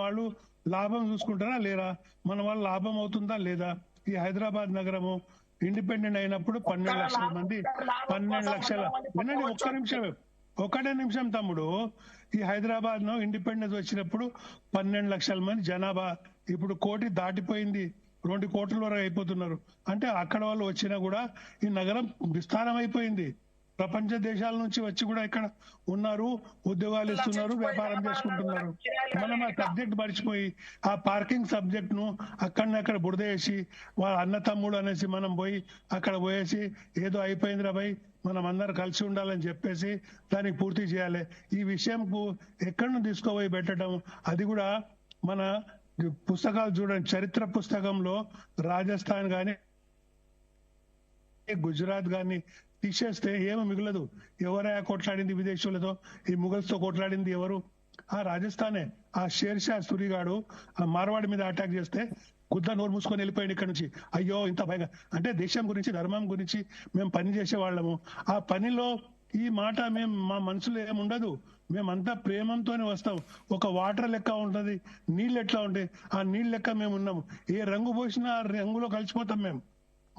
వాళ్ళు లాభం చూసుకుంటారా లేరా? మన వాళ్ళు లాభం అవుతుందా లేదా? ఈ హైదరాబాద్ నగరము ఇండిపెండెంట్ అయినప్పుడు 12 లక్షల మంది, 12 లక్షల వినండి ఒక్కటే నిమిషం తమ్ముడు. ఈ హైదరాబాద్ లో ఇండిపెండెన్స్ వచ్చినప్పుడు 12 లక్షల మంది జనాభా. ఇప్పుడు 1 కోటి దాటిపోయింది, 2 కోట్ల వరకు అయిపోతున్నారు. అంటే అక్కడ వాళ్ళు వచ్చినా కూడా ఈ నగరం విస్తారం అయిపోయింది. ప్రపంచ దేశాల నుంచి వచ్చి కూడా ఇక్కడ ఉన్నారు, ఉద్యోగాలు ఇస్తున్నారు, వ్యాపారం చేసుకుంటున్నారు. మనం ఆ సబ్జెక్ట్ మర్చిపోయి ఆ పార్కింగ్ సబ్జెక్ట్ ను అక్కడ బురద వేసి వాళ్ళ అన్న తమ్ముడు అనేసి మనం పోయి అక్కడ పోయేసి ఏదో అయిపోయిందిరా భయ్, మనం అందరు కలిసి ఉండాలని చెప్పేసి దానికి పూర్తి చేయాలి. ఈ విషయంకు ఎక్కడి నుంచి తీసుకోపోయి పెట్టడం, అది కూడా మన పుస్తకాలు చూడండి, చరిత్ర పుస్తకంలో రాజస్థాన్ గాని గుజరాత్ గాని తీసేస్తే ఏమీ మిగలదు. ఎవరా కొట్లాడింది విదేశీయులతో? ఈ ముఘల్స్ తో కొట్లాడింది ఎవరు? ఆ రాజస్థానే. ఆ షేర్ షా సూరిగాడు ఆ మార్వాడి మీద అటాక్ చేస్తే గుద్ద నోరు మూసుకొని వెళ్ళిపోయాడు ఇక్కడ నుంచి. అయ్యో ఇంత భయంగా. అంటే దేశం గురించి, ధర్మం గురించి మేము పని చేసే వాళ్ళము. ఆ పనిలో ఈ మాట మా మనసులో ఏముండదు. మేమంతా ప్రేమంతోనే వస్తాం. ఒక వాటర్ లెక్క ఉంటది, నీళ్ళు ఎట్లా ఉంటాయి ఆ నీళ్ళు లెక్క మేము ఉన్నాము. ఏ రంగు పోసినా ఆ రంగులో కలిసిపోతాం మేము.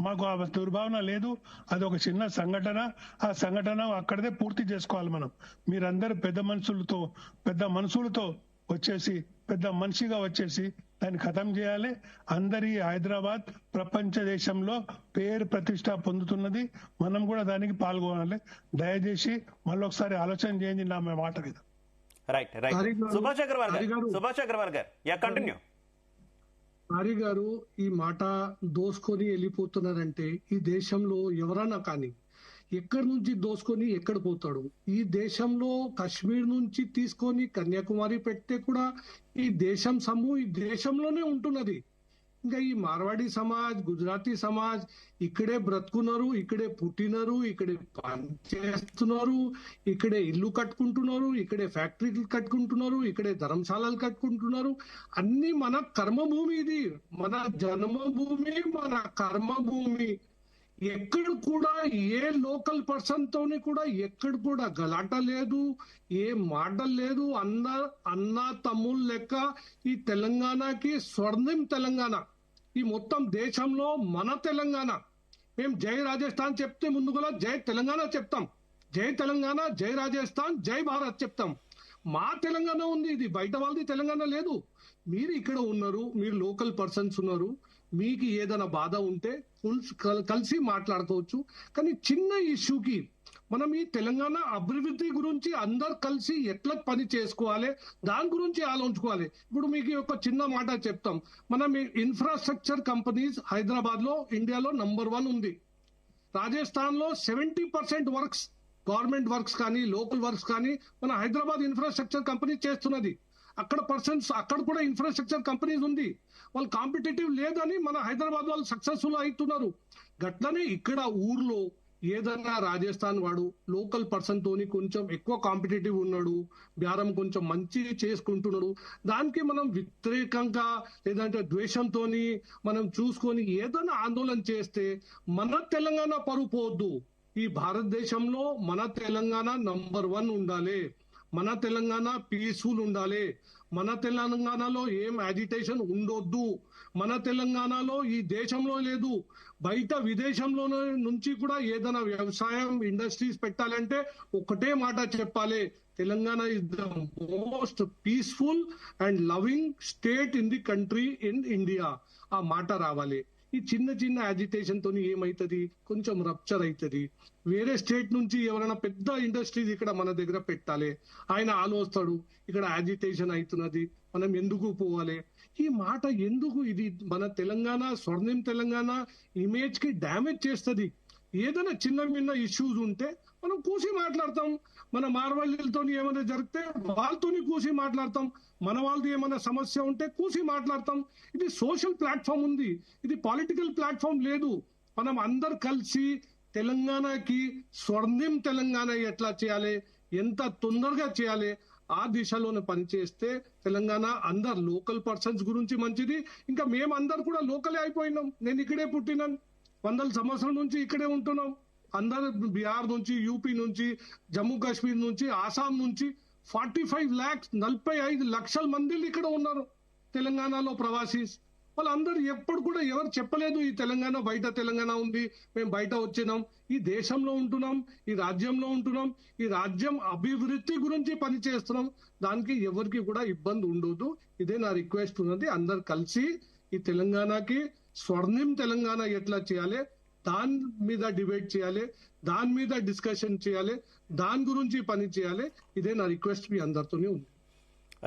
మాకు ఆ దుర్భావన లేదు. అది ఒక చిన్న సంఘటన. ఆ సంఘటన అక్కడదే పూర్తి చేసుకోవాలి మనం. మీరందరూ పెద్ద మనసులతో వచ్చేసి పెద్ద మనిషిగా వచ్చేసి దాన్ని ఖతం చేయాలి. అందరి హైదరాబాద్ ప్రపంచ దేశంలో పేరు ప్రతిష్ట పొందుతున్నది. మనం కూడా దానికి పాల్గొనాలి. దయచేసి మళ్ళొకసారి ఆలోచన చేయండి నా మాట మీద. రైట్ రైట్ సుభాష్ అగర్వాల్ గారు కంటిన్యూ. హరి గారు, ఈ మాట దోసుకొని వెళ్ళిపోతున్నారంటే ఈ దేశంలో ఎవరన్నా కానీ ఎక్కడి నుంచి దోసుకొని ఎక్కడ పోతాడు? ఈ దేశంలో కాశ్మీర్ నుంచి తీసుకొని కన్యాకుమారి పెడితే కూడా ఈ దేశం ఈ దేశంలోనే ఉంటున్నది. ఇంకా ఈ మార్వాడి సమాజ్, గుజరాతీ సమాజ్ ఇక్కడే బ్రతుకున్నారు, ఇక్కడే పుట్టినారు, ఇక్కడే పని చేస్తున్నారు, ఇక్కడే ఇల్లు కట్టుకుంటున్నారు, ఇక్కడే ఫ్యాక్టరీలు కట్టుకుంటున్నారు, ఇక్కడే ధర్మశాలలు కట్టుకుంటున్నారు. అన్ని మన కర్మభూమి. ఇది మన జన్మభూమి, మన కర్మభూమి. ఎక్కడ కూడా ఏ లోకల్ పర్సన్ తోని కూడా ఎక్కడ కూడా గలాట లేదు, ఏ మాటలు లేదు. అన్న తమ్ముళ్ళ లెక్క ఈ తెలంగాణకి స్వర్ణం తెలంగాణ. ఈ మొత్తం దేశంలో మన తెలంగాణ. మేము జై రాజస్థాన్ చెప్తే ముందు కూడా జై తెలంగాణ చెప్తాం. జై తెలంగాణ, జై రాజస్థాన్, జై భారత్ చెప్తాం. మా తెలంగాణ ఉంది, ఇది బయట వాళ్ళది తెలంగాణ లేదు. మీరు ఇక్కడ ఉన్నారు, మీరు లోకల్ పర్సన్స్ ఉన్నారు, మీకు ఏదైనా బాధ ఉంటే కలిసి మాట్లాడుకోవచ్చు. కానీ చిన్న ఇష్యూకి మనం ఈ తెలంగాణ అభివృద్ధి గురించి అందరు కలిసి ఎట్లా పని చేసుకోవాలి దాని గురించి ఆలోచించుకోవాలి. ఇప్పుడు మీకు ఒక చిన్న మాట చెప్తాం. మనం ఇన్ఫ్రాస్ట్రక్చర్ కంపెనీస్ హైదరాబాద్ లో ఇండియాలో నంబర్ 1 ఉంది. రాజస్థాన్ లో 70% వర్క్స్ గవర్నమెంట్ వర్క్స్ కానీ లోకల్ వర్క్స్ కానీ మన హైదరాబాద్ ఇన్ఫ్రాస్ట్రక్చర్ కంపెనీ చేస్తున్నది. అక్కడ పర్సన్స్ అక్కడ కూడా ఇన్ఫ్రాస్ట్రక్చర్ కంపెనీస్ ఉంది. వాళ్ళు కాంపిటేటివ్ లేదని మన హైదరాబాద్ వాళ్ళు సక్సెస్ఫుల్ అవుతున్నారు. గట్లనే ఇక్కడ ఊర్లో ఏదన్నా రాజస్థాన్ వాడు లోకల్ పర్సన్ తోని కొంచెం ఎక్కువ కాంపిటేటివ్ ఉన్నాడు, బేరం కొంచెం మంచి చేసుకుంటున్నాడు, దానికి మనం వ్యతిరేకంగా లేదంటే ద్వేషంతోని మనం చూసుకొని ఏదైనా ఆందోళన చేస్తే మన తెలంగాణ పరువు పోవద్దు. ఈ భారతదేశంలో మన తెలంగాణ నంబర్ 1 ఉండాలి. మన తెలంగాణ పీస్ఫుల్ ఉండాలి. మన తెలంగాణలో ఏం అజిటేషన్ ఉండొద్దు. మన తెలంగాణలో ఈ దేశంలో లేదు, బయట విదేశంలో నుంచి కూడా ఏదైనా వ్యవసాయం ఇండస్ట్రీస్ పెట్టాలంటే ఒకటే మాట చెప్పాలి, Telangana is the most peaceful and loving state in the country in India. ఆ మాట రావాలి. ఈ చిన్న చిన్న అజిటేషన్ తోని ఏమైతుంది, కొంచెం రప్చర్ అవుతుంది. వేరే స్టేట్ నుంచి ఎవరైనా పెద్ద ఇండస్ట్రీస్ ఇక్కడ మన దగ్గర పెట్టాలి, ఆయన ఆలోచిస్తాడు ఇక్కడ అజిటేషన్ అవుతున్నది, మనం ఎందుకు పోవాలి. ఈ మాట ఎందుకు? ఇది మన తెలంగాణ స్వర్ణిం తెలంగాణ ఇమేజ్ కి డ్యామేజ్ చేస్తుంది. ఏదైనా చిన్న చిన్న ఇష్యూస్ ఉంటే మనం కూసి మాట్లాడతాం. మన మార్వాళ్ళతో ఏమైనా జరిగితే వాళ్ళతోని కూసి మాట్లాడతాం. మన వాళ్ళది ఏమైనా సమస్య ఉంటే కూసి మాట్లాడతాం. ఇది సోషల్ ప్లాట్ఫామ్ ఉంది, ఇది పొలిటికల్ ప్లాట్ఫామ్ లేదు. మనం అందరు కలిసి తెలంగాణకి స్వర్ణిం తెలంగాణ ఎట్లా చేయాలి, ఎంత తొందరగా చేయాలి, ఆ దిశలోనే పనిచేస్తే తెలంగాణ అందరు లోకల్ పర్సన్స్ గురించి మంచిది. ఇంకా మేమందరు కూడా లోకలే అయిపోయినాం. నేను ఇక్కడే పుట్టినాను, 100 సంవత్సరాల నుంచి ఇక్కడే ఉంటున్నాం. అందరు బీహార్ నుంచి, యూపీ నుంచి, జమ్మూ కాశ్మీర్ నుంచి, ఆసాం నుంచి 45 లక్షల మంది ఇక్కడ ఉన్నారు తెలంగాణలో ప్రవాసీస్. వాళ్ళందరూ ఎప్పుడు కూడా ఎవరు చెప్పలేదు ఈ తెలంగాణ బయట తెలంగాణ ఉంది, మేము బయట వచ్చినాం. ఈ దేశంలో ఉంటున్నాం, ఈ రాజ్యంలో ఉంటున్నాం, ఈ రాజ్యం అభివృద్ధి గురించి పని చేస్తున్నాం. దానికి ఎవరికి కూడా ఇబ్బంది ఉండదు. ఇదే నా రిక్వెస్ట్ ఉన్నది. అందరు కలిసి ఈ తెలంగాణకి స్వర్ణిం తెలంగాణ ఎట్లా చేయాలి దాని మీద డిబేట్ చేయాలి, దాని మీద డిస్కషన్ చేయాలి, దాని గురించి పని చేయాలి. ఇదే నా రిక్వెస్ట్ మీ అందరితోనే ఉంది.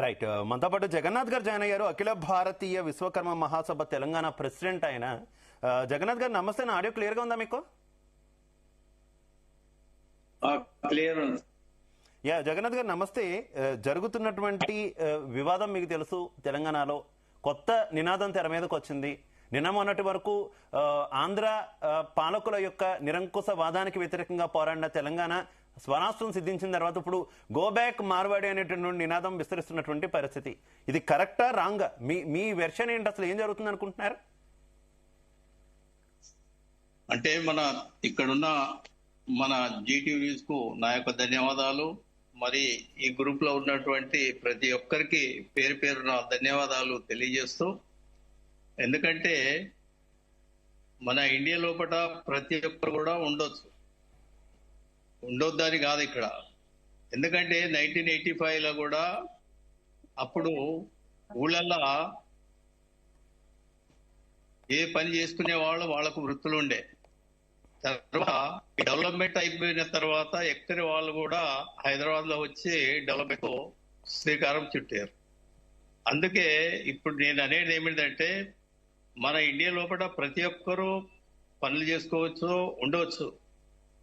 రైట్. మనతో పాటు జగన్నాథ్ గారు జాయిన్ అయ్యారు, అఖిల భారతీయ విశ్వకర్మ మహాసభ తెలంగాణ ప్రెసిడెంట్ ఆయన. జగన్నాథ్ గారు నమస్తే, నా ఆడియో క్లియర్ గా ఉందా మీకు? క్లియర్. యా జగన్నాథ్ గారు నమస్తే. జరుగుతున్నటువంటి వివాదం మీకు తెలుసు, తెలంగాణలో కొత్త నినాదం తెర మీదకి వచ్చింది. నిన్న మొన్నటి వరకు ఆంధ్ర పాలకుల యొక్క నిరంకుశ వాదానికి వ్యతిరేకంగా పోరాడిన తెలంగాణ స్వరాష్ట్రం సిద్ధించిన తర్వాత ఇప్పుడు గో బ్యాక్ మార్వాడి అనేటువంటి నినాదం విస్తరిస్తున్నటువంటి పరిస్థితి. ఇది కరెక్టా రాంగా? మీ వెర్షన్ ఏంటి, అసలు ఏం జరుగుతుంది అనుకుంటున్నారు? అంటే ఇక్కడున్న మన జీటీవీ న్యూస్ కు నా యొక్క ధన్యవాదాలు. మరి ఈ గ్రూప్ లో ఉన్నటువంటి ప్రతి ఒక్కరికి పేరు పేరున ధన్యవాదాలు తెలియజేస్తూ, ఎందుకంటే మన ఇండియా లోపల ప్రతి ఒక్కరు కూడా ఉండొద్దని కాదు ఇక్కడ. ఎందుకంటే 1985లో కూడా అప్పుడు ఊళ్ళల్లో ఏ పని చేసుకునే వాళ్ళకు వృత్తులు ఉండే. తర్వాత డెవలప్మెంట్ అయిపోయిన తర్వాత ఎక్కడి వాళ్ళు కూడా హైదరాబాద్ లో వచ్చి డెవలప్మెంట్ శ్రీకారం చుట్టారు. అందుకే ఇప్పుడు నేను అనేది ఏమిటంటే, మన ఇండియా లోపల ప్రతి ఒక్కరూ పనులు చేసుకోవచ్చు, ఉండవచ్చు.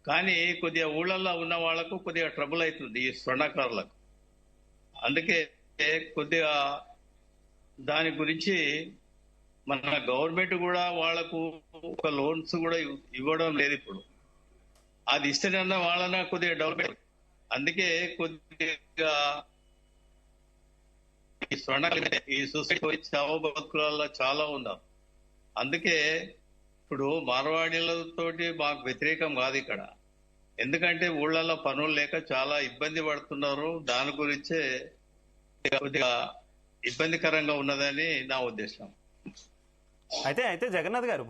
కానీ కొద్దిగా ఊళ్ళల్లో ఉన్న వాళ్ళకు కొద్దిగా ట్రబుల్ అవుతుంది ఈ స్వర్ణకారులకు. అందుకే కొద్దిగా దాని గురించి మన గవర్నమెంట్ కూడా వాళ్లకు ఒక లోన్స్ కూడా ఇవ్వడం లేదు ఇప్పుడు. అది ఇస్తేనన్నా వాళ్ళన కొద్దిగా డెవలప్మెంట్. అందుకే కొద్దిగా ఈ సొసైటీ చావ బతుకులలో చాలా ఉన్నాం. అందుకే ఇప్పుడు మార్వాడీలతోటి మాకు వ్యతిరేకం కాదు ఇక్కడ. ఎందుకంటే ఊళ్ళల్లో పనులు లేక చాలా ఇబ్బంది పడుతున్నారు. దాని గురించే కొద్దిగా ఇబ్బందికరంగా ఉన్నదని నా ఉద్దేశం. అయితే జగన్నాథ్ గారు,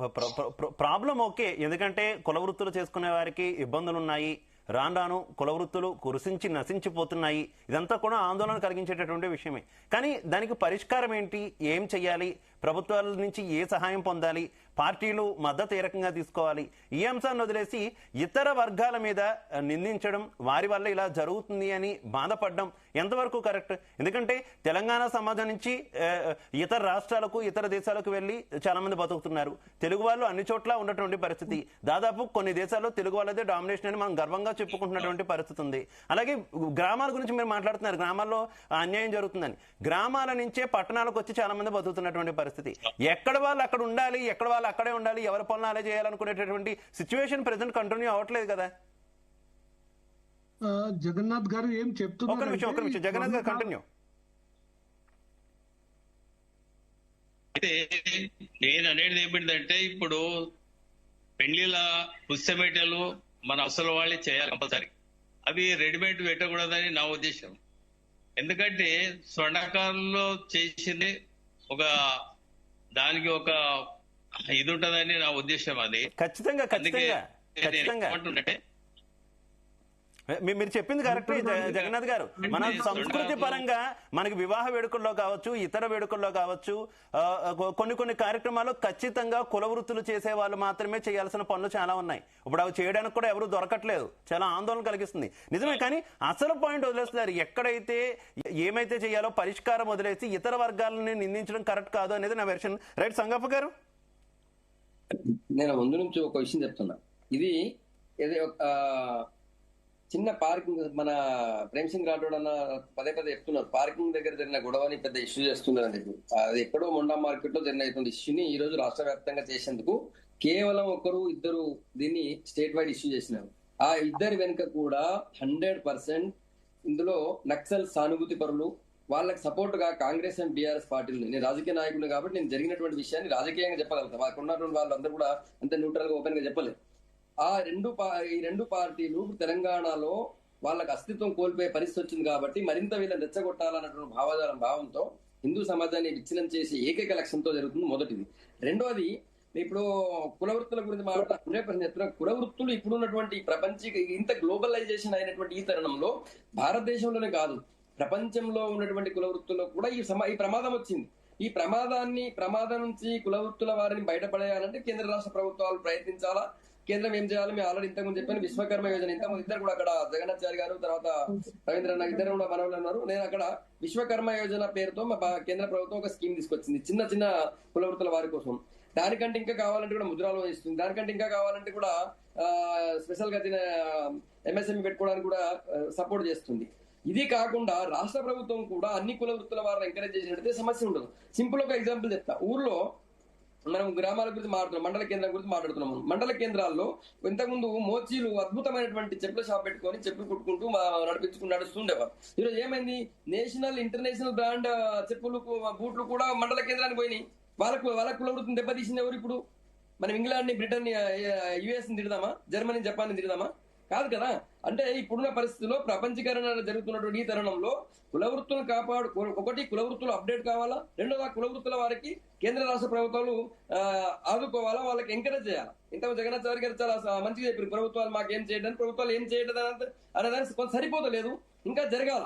ప్రాబ్లం ఓకే, ఎందుకంటే కుల వృత్తులు చేసుకునే వారికి ఇబ్బందులు ఉన్నాయి. రాను రాను కుల వృత్తులు కురిసించి నశించిపోతున్నాయి. ఇదంతా కూడా ఆందోళన కలిగించేటటువంటి విషయమే. కానీ దానికి పరిష్కారం ఏంటి, ఏం చెయ్యాలి? ప్రభుత్వాల నుంచి ఏ సహాయం పొందాలి, పార్టీలు మద్దతు ఏ రకంగా తీసుకోవాలి, ఈ అంశాన్ని వదిలేసి ఇతర వర్గాల మీద నిందించడం, వారి వల్ల ఇలా జరుగుతుంది అని బాధపడడం ఎంతవరకు కరెక్ట్? ఎందుకంటే తెలంగాణ సమాజం నుంచి ఇతర రాష్ట్రాలకు, ఇతర దేశాలకు వెళ్ళి చాలా మంది బతుకుతున్నారు. తెలుగు వాళ్ళు అన్ని చోట్ల ఉన్నటువంటి పరిస్థితి, దాదాపు కొన్ని దేశాల్లో తెలుగు వాళ్ళదే డామినేషన్ అని మనం గర్వంగా చెప్పుకుంటున్నటువంటి పరిస్థితి ఉంది. అలాగే గ్రామాల గురించి మీరు మాట్లాడుతున్నారు, గ్రామాల్లో అన్యాయం జరుగుతుందని. గ్రామాల నుంచే పట్టణాలకు వచ్చి చాలా మంది బతుకుతున్నటువంటి పరిస్థితి. ఎక్కడ వాళ్ళు అక్కడ ఉండాలి, ఎక్కడ వాళ్ళు అక్కడే ఉండాలి, ఎవరి పనులు అలా చేయాలనుకునేటటువంటి సిచ్యువేషన్ ప్రెసెంట్ కంటిన్యూ అవ్వట్లేదు కదా. జగన్నాథ్ గారు ఏం చెప్తున్నారు? ఒక నిమిషం జగన్నాథ్ గారు కంటిన్యూ. అయితే నేను అనేది ఏమిటంటే, ఇప్పుడు పెళ్లిళ్ళ పుస్తమెటలు మన అసలు వాళ్ళే చేయాలి కంపల్సరీ. అవి రెడీమేడ్ పెట్టకూడదని నా ఉద్దేశం. ఎందుకంటే స్వర్ణకారులో చేసింది ఒక దానికి ఒక ఇది ఉంటదని నా ఉద్దేశం. అది ఖచ్చితంగా ఏమంటుంటే, మీరు చెప్పింది కరెక్ట్ జగన్నాథ్ గారు. మన సంస్కృతి పరంగా మనకి వివాహ వేడుకల్లో కావచ్చు, ఇతర వేడుకల్లో కావచ్చు, కొన్ని కార్యక్రమాలు ఖచ్చితంగా కుల వృత్తులు చేసే వాళ్ళు మాత్రమే చేయాల్సిన పనులు చాలా ఉన్నాయి. ఇప్పుడు అవి చేయడానికి కూడా ఎవరు దొరకట్లేదు, చాలా ఆందోళన కలిగిస్తుంది. నిజమే, కానీ అసలు పాయింట్ వదిలేస్తున్నారు. ఎక్కడైతే ఏమైతే చేయాలో పరిష్కారం వదిలేసి ఇతర వర్గాలని నిందించడం కరెక్ట్ కాదు అనేది నా వెర్షన్. రైట్ సంగప్ప గారు? నేను ముందు నుంచి ఒక విషయం చెప్తున్నా. ఇది చిన్న పార్కింగ్, మన ప్రేమ్ సింగ్ రాఠోడ్ అన్న పదే చెప్తున్నారు, పార్కింగ్ దగ్గర జరిగిన గొడవని పెద్ద ఇష్యూ చేస్తున్నారని చెప్పి. అది ఎక్కడో మొండా మార్కెట్ లో జరిగిన ఇష్యూని ఈ రోజు రాష్ట్ర వ్యాప్తంగా చేసేందుకు కేవలం ఒకరు ఇద్దరు దీన్ని స్టేట్ వైడ్ ఇష్యూ చేసినారు. ఆ ఇద్దరి వెనుక కూడా 100% ఇందులో నక్సల్ సానుభూతి పరులు, వాళ్ళకి సపోర్ట్ గా కాంగ్రెస్ అండ్ బీఆర్ఎస్ పార్టీలు. నేను రాజకీయ నాయకుడు కాబట్టి నేను జరిగినటువంటి విషయాన్ని రాజకీయంగా చెప్పగలుగుతాను. వాళ్ళకు ఉన్నటువంటి వాళ్ళందరూ కూడా అంత న్యూట్రల్ గా ఓపెన్ గా చెప్పలేదు. ఈ రెండు పార్టీలు తెలంగాణలో వాళ్ళకి అస్తిత్వం కోల్పోయే పరిస్థితి వచ్చింది కాబట్టి మరింత వీళ్ళని రెచ్చగొట్టాలన్నటువంటి భావంతో హిందూ సమాజాన్ని విచ్ఛిన్నం చేసే ఏకైక లక్ష్యంతో జరుగుతుంది. మొదటిది. రెండోది, ఇప్పుడు కుల వృత్తుల గురించి మాట్లాడుతున్న కుల వృత్తులు ఇప్పుడున్నటువంటి ఇంత గ్లోబలైజేషన్ అయినటువంటి ఈ తరుణంలో భారతదేశంలోనే కాదు ప్రపంచంలో ఉన్నటువంటి కుల వృత్తుల్లో కూడా ఈ ప్రమాదం వచ్చింది. ఈ ప్రమాదం నుంచి కుల వృత్తుల వారిని బయటపడేయాలంటే కేంద్ర రాష్ట్ర ప్రభుత్వాలు ప్రయత్నించాలా. కేంద్రం ఏం చేయాలి? మేము ఆల్రెడీ ఇంతకుముందు చెప్పాను, విశ్వకర్మ యోజన. ఇంతకుముందు ఇద్దరు కూడా అక్కడ జగన్నాథ్ గారు, తర్వాత రవీంద్రనాథ్ ఇద్దరు కూడా మనవులు ఉన్నారు. నేను అక్కడ విశ్వకర్మ యోజన పేరుతో కేంద్ర ప్రభుత్వం ఒక స్కీమ్ తీసుకొచ్చింది చిన్న కుల వృత్తుల వారి కోసం. దానికంటే ఇంకా కావాలంటే కూడా ముద్రాలో ఇస్తుంది. దానికంటే ఇంకా కావాలంటే కూడా స్పెషల్ గా ఎంఎస్ఎంఈ పెట్టుకోవడానికి కూడా సపోర్ట్ చేస్తుంది. ఇది కాకుండా రాష్ట్ర ప్రభుత్వం కూడా అన్ని కుల వృత్తుల వారిని ఎంకరేజ్ చేసినట్టయితే సమస్య ఉండదు. సింపుల్ ఒక ఎగ్జాంపుల్ చెప్తా. ఊర్లో మనం గ్రామాల గురించి మాట్లాడుతున్నాం, మండల కేంద్రం గురించి మాట్లాడుతున్నాం. మండల కేంద్రాల్లో ఇంతకుముందు మోచీలు అద్భుతమైనటువంటి చెప్పుల షాప్ పెట్టుకొని చెప్పులు కుట్టుకుంటూ నడుస్తుండేవారు. ఈరోజు ఏమైంది? నేషనల్ ఇంటర్నేషనల్ బ్రాండ్ చెప్పులు బూట్లు కూడా మండల కేంద్రానికి పోయినాయి. వాళ్ళ కుల వృత్తిని దెబ్బతీసింది ఎవరు? ఇప్పుడు మనం ఇంగ్లాండ్ ని, బ్రిటన్ ని, యుఎస్ ని తిడదామా? జర్మనీ, జపాన్ ని తిడదామా? కాదు కదా. అంటే ఇప్పుడున్న పరిస్థితుల్లో ప్రపంచీకరణ జరుగుతున్నటువంటి ఈ తరుణంలో కుల వృత్తులను ఒకటి కుల వృత్తులు అప్డేట్ కావాలా, రెండోది ఆ కుల వృత్తుల వారికి కేంద్ర రాష్ట్ర ప్రభుత్వాలు ఆదుకోవాలా, వాళ్ళకి ఎంకరేజ్ చేయాలి. ఇంత జగన్నాథ్ గారు చాలా మంచిగా చెప్పారు, ప్రభుత్వాలు మాకేం చేయడానికి, ప్రభుత్వాలు ఏం చేయడం అనేదానికి కొంత సరిపోతలేదు, ఇంకా జరగాల.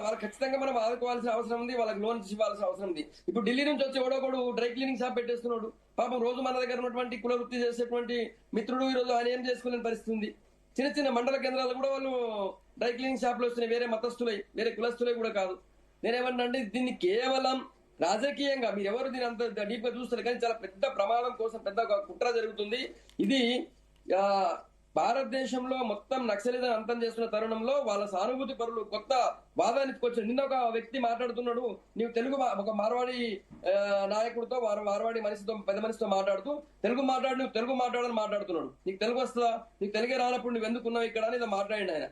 వాళ్ళకి ఖచ్చితంగా మనం ఆదుకోవాల్సిన అవసరం ఉంది, వాళ్ళకి లోన్స్ ఇవ్వాల్సిన అవసరం ఉంది. ఇప్పుడు ఢిల్లీ నుంచి వచ్చి ఎవడోకడు డ్రై క్లీనింగ్ షాప్ పెట్టేస్తున్నాడు. పాపం రోజు మన దగ్గర ఉన్నటువంటి కుల వృత్తి చేసేటువంటి మిత్రుడు ఈ రోజు ఆయన ఏం చేసుకోలేని పరిస్థితి ఉంది. చిన్న మండల కేంద్రాలు కూడా వాళ్ళు డ్రై క్లీనింగ్ షాపులు వస్తున్నాయి, వేరే మతస్థులై, వేరే కులస్థులై కూడా కాదు. నేనేమన్నా అంటే దీన్ని కేవలం రాజకీయంగా మీరు ఎవరు దీని అంత డీప్ గా చూస్తారు, కానీ చాలా పెద్ద ప్రమాదం కోసం పెద్ద కుట్ర జరుగుతుంది. ఇది భారతదేశంలో మొత్తం నక్సలిజం అంతం చేస్తున్న తరుణంలో వాళ్ళ సానుభూతి పరులు కొత్త వాదానికి వచ్చారు. నిన్న ఒక వ్యక్తి మాట్లాడుతున్నాడు, నీవు ఒక మార్వాడి నాయకుడితో, మార్వాడి మనిషితో, పెద్ద మనిషితో మాట్లాడుతూ నువ్వు తెలుగు మాట్లాడని మాట్లాడుతున్నాడు. నీకు తెలుగు వస్తుందా? నీకు తెలుగే రానప్పుడు నువ్వు ఎందుకున్నావు ఇక్కడ అని మాట్లాడింది ఆయన.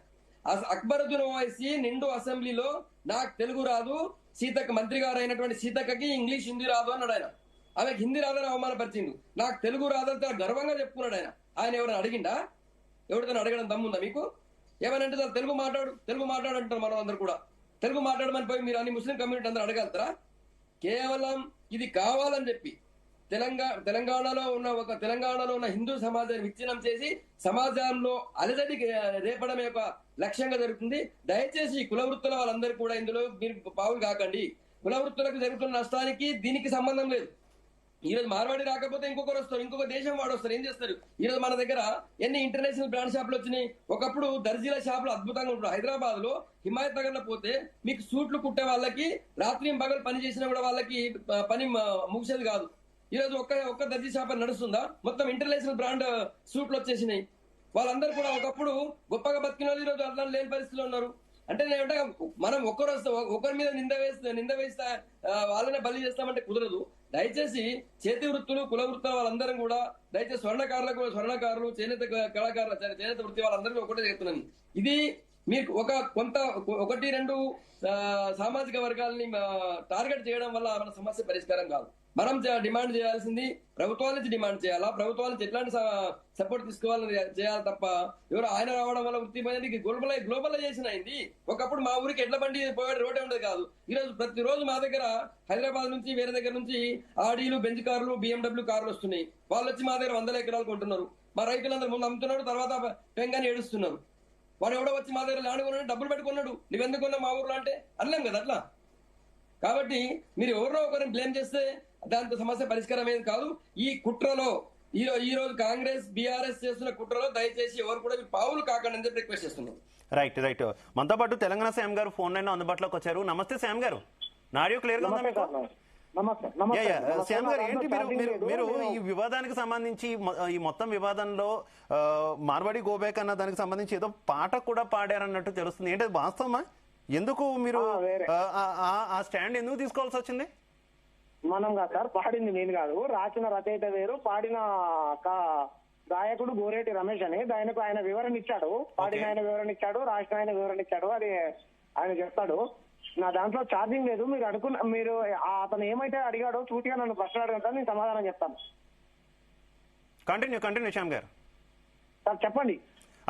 అక్బరుద్దీన్ ఓవైసీ నిండు అసెంబ్లీలో నాకు తెలుగు రాదు, సీతక్క మంత్రి గారు అయినటువంటి సీతక్కకి ఇంగ్లీష్ హిందీ రాదు అన్నాడు ఆయన. ఆమెకు హిందీ రాదని అవమానపరిచిండు. నాకు తెలుగు రాదని గర్వంగా చెప్పుకున్నాడు ఆయన. ఆయన ఎవరైనా అడిగిండా? ఎవరితో అడగడం దమ్ముందా మీకు? ఏమనంటే తెలుగు మాట్లాడు అంటారు. మనం అందరు కూడా తెలుగు మాట్లాడమని పోయి మీరు అన్ని ముస్లిం కమ్యూనిటీ అందరూ అడగలుగుతారా? కేవలం ఇది కావాలని చెప్పి తెలంగాణలో ఉన్న హిందూ సమాజాన్ని విచ్ఛిన్నం చేసి సమాజంలో అలజడి రేపడమే ఒక లక్ష్యంగా జరుగుతుంది. దయచేసి కుల వృత్తుల వాళ్ళందరూ కూడా ఇందులో మీరు పావులు కాకండి. కుల వృత్తులకు జరుగుతున్న నష్టానికి దీనికి సంబంధం లేదు. ఈ రోజు మార్వాడి రాకపోతే ఇంకొకరు వస్తారు, ఇంకొక దేశం వాడు వస్తారు. ఏం చేస్తారు? ఈ రోజు మన దగ్గర ఎన్ని ఇంటర్నేషనల్ బ్రాండ్ షాపులు వచ్చినాయి. ఒకప్పుడు దర్జీల షాపులు అద్భుతంగా ఉంటారు. హైదరాబాద్ లో హిమాయత్ నగర్ లో పోతే మీకు సూట్లు కుట్టే వాళ్ళకి రాత్రి పగలు పని చేసినా కూడా వాళ్ళకి పని ముగిసేది కాదు. ఈ రోజు ఒక్క దర్జీ షాప్ నడుస్తుందా? మొత్తం ఇంటర్నేషనల్ బ్రాండ్ సూట్లు వచ్చేసినాయి. వాళ్ళందరూ కూడా ఒకప్పుడు గొప్పగా బతికిన వాళ్ళు ఈ రోజు అట్లా లేని పరిస్థితిలో ఉన్నారు. అంటే నేనంటే మనం ఒకరి మీద నింద వేస్తే వాళ్ళనే బలి చేస్తామంటే కుదరదు. దయచేసి చేతి వృత్తులు కుల వృత్తుల వాళ్ళందరం కూడా దయచేసి స్వర్ణకారులు చేనేత కళాకారులు చేనేత వృత్తి వాళ్ళందరికీ ఒకటే చెప్తున్నాను. ఇది మీకు ఒకటి రెండు సామాజిక వర్గాలని టార్గెట్ చేయడం వల్ల మన సమస్య పరిష్కారం కాదు. మనం డిమాండ్ చేయాల్సింది ప్రభుత్వాల నుంచి డిమాండ్ చేయాలా, ప్రభుత్వాల నుంచి ఎట్లాంటి సపోర్ట్ తీసుకోవాలని చేయాలి తప్ప ఎవరు ఆయన రావడం వల్ల వృత్తి అనేది గ్లోబలైజేషన్ అయింది. ఒకప్పుడు మా ఊరికి ఎడ్ల బండి పోయే రోడ్డే ఉండదు కాదు. ఈ రోజు ప్రతిరోజు మా దగ్గర హైదరాబాద్ నుంచి వేరే దగ్గర నుంచి ఆడీలు, బెంజ్ కార్లు, BMW కార్లు వస్తున్నాయి. వాళ్ళు వచ్చి మా దగ్గర 100 ఎకరాలు కొంటున్నారు. మా రైతులందరూ ముందు అమ్ముతున్నారు, తర్వాత పెంగాని ఏడుస్తున్నారు. వాడు ఎవడో వచ్చి మా దగ్గర ల్యాండ్ కొన్నాడు, డబ్బులు పెట్టుకున్నాడు, నువ్వెందుకున్నా మా ఊర్లో అంటే అనలేం కదా అట్లా. కాబట్టి మీరు ఎవరినో ఒకరిని బ్లేమ్ చేస్తే దాంతో సమస్య పరిష్కారం ఏది కాదు. ఈ కుట్రలో ఈ రోజు కాంగ్రెస్ బీఆర్ఎస్ చేస్తున్న కుట్రలో దయచేసి ఎవరు కూడా పావులు కాకండి అని చెప్పి రిక్వెస్ట్ చేస్తున్నాం. రైట్ మనతో పాటు తెలంగాణ శ్యామ్ గారు ఫోన్ లైన్ అందుబాటులోకి వచ్చారు. నమస్తే శ్యామ్ గారు, నాడియో క్లియర్ గా ఉందా మీకు? శ్యామ్ గారు, ఏంటి మీరు ఈ వివాదానికి సంబంధించి ఈ మొత్తం వివాదంలో మార్వాడి గోబ్యాక్ అన్న దానికి సంబంధించి ఏదో పాట కూడా పాడారన్నట్టు తెలుస్తుంది. ఏంటి వాస్తవమా? ఎందుకు మీరు ఆ స్టాండ్ ఎందుకు తీసుకోవాల్సి వచ్చింది? మనం కాదు సార్, పాడింది నేను కాదు. రాసిన రచయిత వేరు, పాడిన గాయకుడు గోరేటి రమేష్ అని. దానికి ఆయన వివరణ ఇచ్చాడు, పాడిన ఆయన వివరణ ఇచ్చాడు, రాసిన ఆయన వివరణ ఇచ్చాడు. అది ఆయన చెప్తాడు. నా దాంట్లో ఛార్జింగ్ లేదు. మీరు అతను ఏమైతే అడిగాడో సూటిగా నన్ను ప్రశ్న అడగంటాను, నేను సమాధానం చెప్తాను. కంటిన్యూ శ్యామ్ గారు. సార్ చెప్పండి.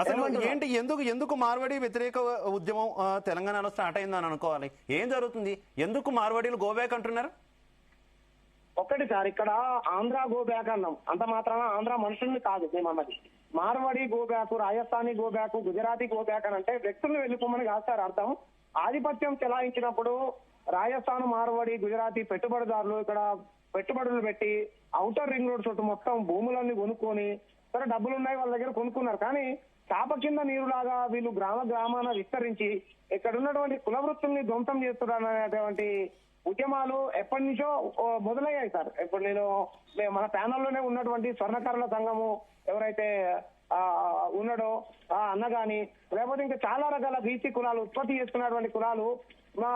అసలు ఏంటి, ఎందుకు మార్వాడి వ్యతిరేక ఉద్యమం తెలంగాణలో స్టార్ట్ అయిందని అనుకోవాలి? ఏం జరుగుతుంది? ఎందుకు మార్వాడీలు గోబ్యాక్ అంటున్నారు? ఒక్కటి సార్, ఇక్కడ ఆంధ్ర గోబ్యాక్ అన్నాం, అంత మాత్రాన ఆంధ్ర మనుషుల్ని కాదు మేమన్నది. Marwadi go back, Rajasthani go back, Gujarati go back అని అంటే వ్యక్తులను వెళ్ళిపోమని కాదు సార్ అర్థం. ఆధిపత్యం చెలాయించినప్పుడు రాజస్థాన్, మార్వాడి, గుజరాతీ పెట్టుబడిదారులు ఇక్కడ పెట్టుబడులు పెట్టి ఔటర్ రింగ్ రోడ్ చుట్టూ మొత్తం భూములన్నీ కొనుక్కొని, సరే డబ్బులు ఉన్నాయి వాళ్ళ దగ్గర కొనుక్కున్నారు, కానీ చాప కింద నీరులాగా వీళ్ళు గ్రామాన విస్తరించి ఇక్కడ ఉన్నటువంటి కుల వృత్తుల్ని ధ్వంసం చేస్తున్నారనేటువంటి ఉద్యమాలు ఎప్పటి నుంచో మొదలయ్యాయి సార్. ఇప్పుడు మన ప్యానల్లోనే ఉన్నటువంటి స్వర్ణకారుల సంఘము ఎవరైతే ఉన్నాడో ఆ అన్న గాని, లేకపోతే ఇంకా చాలా రకాల బీసీ కులాలు ఉత్పత్తి చేసుకున్నటువంటి కులాలు మా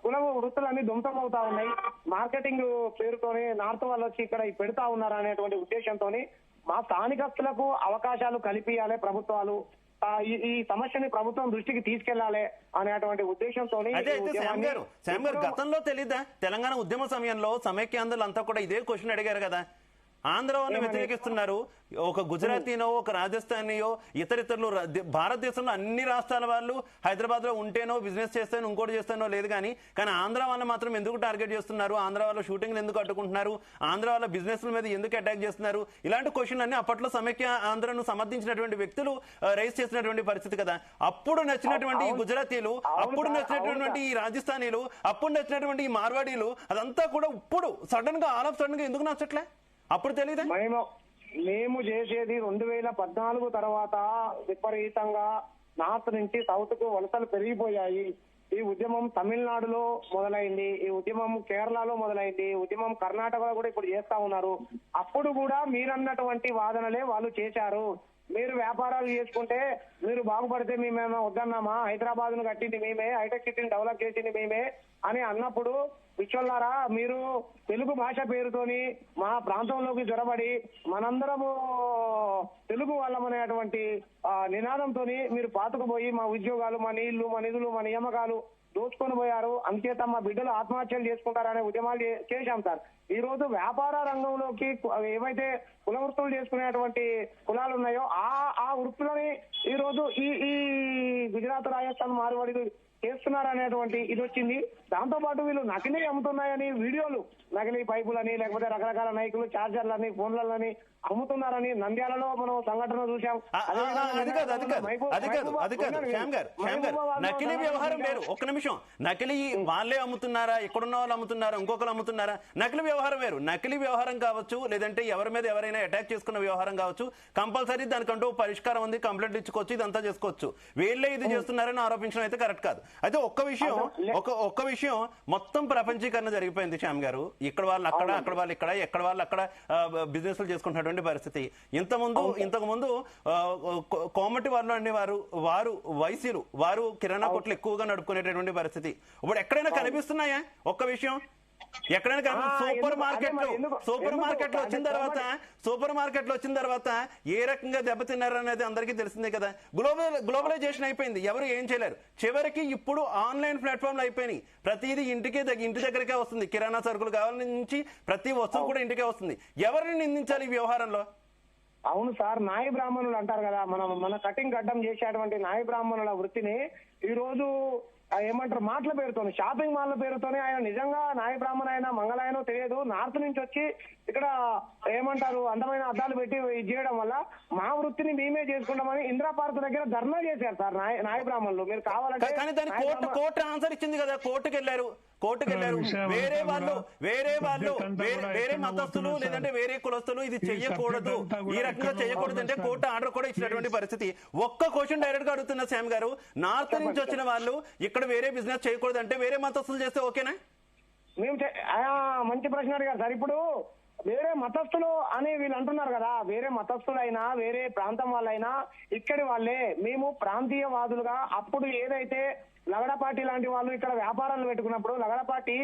కుల వృత్తులన్నీ ధ్వంసం అవుతా ఉన్నాయి. మార్కెటింగ్ పేరుతోని నార్త్ వాళ్ళు వచ్చి ఇక్కడ పెడతా ఉన్నారు అనేటువంటి ఉద్దేశంతో మా స్థానికస్తులకు అవకాశాలు కల్పియాలి ప్రభుత్వాలు, ఈ సమస్యని ప్రభుత్వం దృష్టికి తీసుకెళ్లాలి అనేటువంటి ఉద్దేశంతో. శ్యామ్ గారు, గతంలో తెలీదా తెలంగాణ ఉద్యమ సమయంలో సమైక్యాంధ్రులు అంతా కూడా ఇదే క్వశ్చన్ అడిగారు కదా? ఆంధ్ర వాళ్ళని వ్యతిరేకిస్తున్నారు, ఒక గుజరాతీనో ఒక రాజస్థానీయో ఇతరితరులు భారతదేశంలో అన్ని రాష్ట్రాల వాళ్ళు హైదరాబాద్ లో ఉంటేనో బిజినెస్ చేస్తానో ఇంకోటి చేస్తానో లేదు, కానీ ఆంధ్ర వాళ్ళని మాత్రం ఎందుకు టార్గెట్ చేస్తున్నారు? ఆంధ్ర వాళ్ళ షూటింగ్లు ఎందుకు అడ్డుకుంటున్నారు? ఆంధ్ర వాళ్ళ బిజినెస్ మీద ఎందుకు అటాక్ చేస్తున్నారు? ఇలాంటి క్వశ్చన్ అన్ని అప్పట్లో సమైక్య ఆంధ్రను సమర్థించినటువంటి వ్యక్తులు రైజ్ చేసినటువంటి పరిస్థితి కదా. అప్పుడు నచ్చినటువంటి ఈ గుజరాతీలు, అప్పుడు నచ్చినటువంటి ఈ రాజస్థానీలు, అప్పుడు నచ్చినటువంటి ఈ మార్వాడీలు, అదంతా కూడా ఇప్పుడు సడన్ గా ఆల్ ఆఫ్ సడన్ గా ఎందుకు నచ్చట్లే? అప్పుడు తెలియదు. మేము చేసేది 2014 తర్వాత విపరీతంగా నార్త్ నుంచి సౌత్ కు వలసలు పెరిగిపోయాయి. ఈ ఉద్యమం తమిళనాడులో మొదలైంది, ఈ ఉద్యమం కేరళలో మొదలైంది, ఈ ఉద్యమం కర్ణాటకలో కూడా ఇప్పుడు చేస్తా ఉన్నారు. అప్పుడు కూడా మీరన్నటువంటి వాదనలే వాళ్ళు చేశారు. మీరు వ్యాపారాలు చేసుకుంటే మీరు బాగుపడితే మేమేమో వద్దన్నామా? హైదరాబాద్ ను కట్టింది మేమే, హైటెక్ సిటీని డెవలప్ చేసింది మేమే అని అన్నప్పుడు పిచ్చోళ్ళారా, మీరు తెలుగు భాష పేరుతోని మా ప్రాంతంలోకి జొరబడి మనందరము తెలుగు వాళ్ళమనేటువంటి నినాదంతో మీరు పాతుకుపోయి మా ఉద్యోగాలు, మా నీళ్లు, మా నిధులు, మా నియామకాలు దోచుకొని పోయారు. అందుచేత మా బిడ్డలు ఆత్మహత్యలు చేసుకుంటారనే ఉద్యమాలు చేశాం సార్. ఈ రోజు వ్యాపార రంగంలోకి ఏవైతే కుల వృత్తులు చేసుకునేటువంటి కులాలు ఉన్నాయో ఆ వృత్తులని ఈ రోజు ఈ గుజరాత్, రాజస్థాన్, మార్వాడి చేస్తున్నారు అనేటువంటి ఇది వచ్చింది. దాంతో పాటు వీళ్ళు నకిలీ అమ్ముతున్నాయని వీడియోలు, నకిలీ పైపులని లేకపోతే రకరకాల నైకులు, చార్జర్లని, ఫోన్లని అమ్ముతున్నారని నంద్యాలలో మనం సంఘటన చూసాం. అది కాదు శ్యామ్ గారు, నకిలీ వ్యవహారం వేరు. ఒక్క నిమిషం, నకిలీ వాళ్ళే అమ్ముతున్నారా, ఇక్కడున్న వాళ్ళు అమ్ముతున్నారా, ఇంకొకరు అమ్ముతున్నారా? నకిలీ వ్యవహారం వేరు. నకిలీ వ్యవహారం కావచ్చు, లేదంటే ఎవరి మీద ఎవరైనా అటాక్ చేసుకున్న వ్యవహారం కావచ్చు, కంపల్సరీ దానికంటూ పరిష్కారం ఉంది, కంప్లైంట్ ఇచ్చుకోవచ్చు, ఇదంతా చేసుకోవచ్చు. వీళ్ళే ఇది చేస్తున్నారని ఆరోపించడం అయితే కరెక్ట్ కాదు. అయితే ఒక్క విషయం మొత్తం ప్రపంచీకరణ జరిగిపోయింది శ్యామ్ గారు. ఇక్కడ వాళ్ళు అక్కడ, అక్కడ వాళ్ళు ఇక్కడ, ఎక్కడ వాళ్ళు అక్కడ బిజినెస్లు చేసుకుంటున్నటువంటి పరిస్థితి. ఇంతకు ముందు కోమటి వాళ్ళు అనేవారు, వారు వైశ్యులు, వారు కిరాణా కొట్లు ఎక్కువగా నడుపుకునేటటువంటి పరిస్థితి. ఇప్పుడు ఎక్కడైనా కనిపిస్తున్నాయా? ఒక్క విషయం ఎక్కడైనా సూపర్ మార్కెట్ లో వచ్చిన తర్వాత ఏ రకంగా దెబ్బతిన్నారనేది అందరికీ తెలిసిందే కదా. గ్లోబలైజేషన్ అయిపోయింది, ఎవరు ఏం చేయలేరు. చివరికి ఇప్పుడు ఆన్లైన్ ప్లాట్ఫామ్లు అయిపోయినాయి. ప్రతిదీ ఇంటి దగ్గరికే వస్తుంది. కిరాణా సరుకులు కావాల నుంచి ప్రతి వస్తువు కూడా ఇంటికే వస్తుంది. ఎవరిని నిందించాలి ఈ వ్యవహారంలో? అవును సార్, నాయ బ్రాహ్మణులు అంటారు కదా, మన కటింగ్ గడ్డం చేసేటువంటి నాయ బ్రాహ్మణుల వృత్తిని ఈ రోజు ఏమంటారు, మాటల పేరుతోనే, షాపింగ్ మాల్ల పేరుతోనే ఆయన నిజంగా నాయ బ్రాహ్మణ అయినా మంగళాయనో తెలియదు, నార్త్ నుంచి వచ్చి ఇక్కడ ఏమంటారు అందమైన అద్దాలు పెట్టి చేయడం వల్ల మా వృత్తిని మేమే చేసుకుంటామని ఇందిరా పార్క్ దగ్గర ధర్నా చేశారు సార్ నాయ బ్రాహ్మణులు. మీరు కావాలంటే కానీ దానికి కోర్టు ఆన్సర్ ఇచ్చింది కదా, కోర్టుకు వెళ్ళారు. వేరే మతస్థులు లేదంటే వేరే కులస్తులు ఇది చెయ్యకూడదు, ఈ రకంగా చేయకూడదు అంటే కోర్టు ఆర్డర్ కూడా ఇచ్చినటువంటి పరిస్థితి. ఒక్క క్వశ్చన్ డైరెక్ట్ గా అడుగుతున్నా శ్యామ్ గారు, నార్త్ నుంచి వచ్చిన వాళ్ళు ఇక్కడ వేరే బిజినెస్ చేయకూడదు అంటే వేరే మతస్థులు చేస్తే ఓకేనా? మేము మంచి ప్రశ్న అడిగారు సార్. ఇప్పుడు వేరే మతస్థులు అని వీళ్ళు అంటున్నారు కదా, వేరే మతస్థులైనా వేరే ప్రాంతం వాళ్ళైనా ఇక్కడి వాళ్ళే. మేము ప్రాంతీయవాదులుగా అప్పుడు ఏదైతే లగడపాటి లాంటి వాళ్ళు ఇక్కడ వ్యాపారాలు పెట్టుకున్నప్పుడు లగడపాటి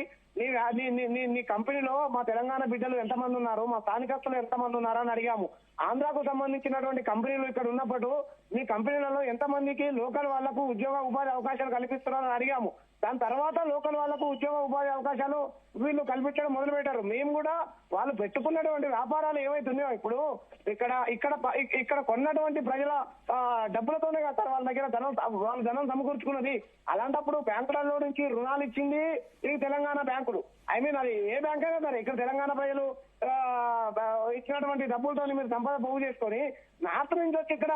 నీ కంపెనీలో మా తెలంగాణ బిడ్డలు ఎంతమంది ఉన్నారు, మా స్థానికస్తులు ఎంతమంది ఉన్నారు అని అడిగాము. ఆంధ్రాకు సంబంధించినటువంటి కంపెనీలు ఇక్కడ ఉన్నప్పుడు మీ కంపెనీలలో ఎంతమందికి లోకల్ వాళ్లకు ఉద్యోగ ఉపాధి అవకాశాలు కల్పిస్తున్నారని అడిగాము. దాని తర్వాత లోకల్ వాళ్లకు ఉద్యోగ ఉపాధి అవకాశాలు వీళ్ళు కల్పించడం మొదలు పెట్టారు. మేము కూడా వాళ్ళు పెట్టుకున్నటువంటి వ్యాపారాలు ఏవైతున్నాయో ఇప్పుడు ఇక్కడ కొన్నటువంటి ప్రజల డబ్బులతోనే కదా సార్ వాళ్ళ దగ్గర వాళ్ళ ధనం సమకూర్చుకున్నది. అలాంటప్పుడు బ్యాంకులలో నుంచి రుణాలు ఇచ్చింది ఈ తెలంగాణ బ్యాంకులు. ఐ మీన్ అది ఏ బ్యాంక్ అయినా సరే ఇక్కడ తెలంగాణ ప్రజలు ఇచ్చినటువంటి డబ్బులతో మీరు సంపద పోగు చేసుకొని నార్త్ నుంచి వచ్చి ఇక్కడ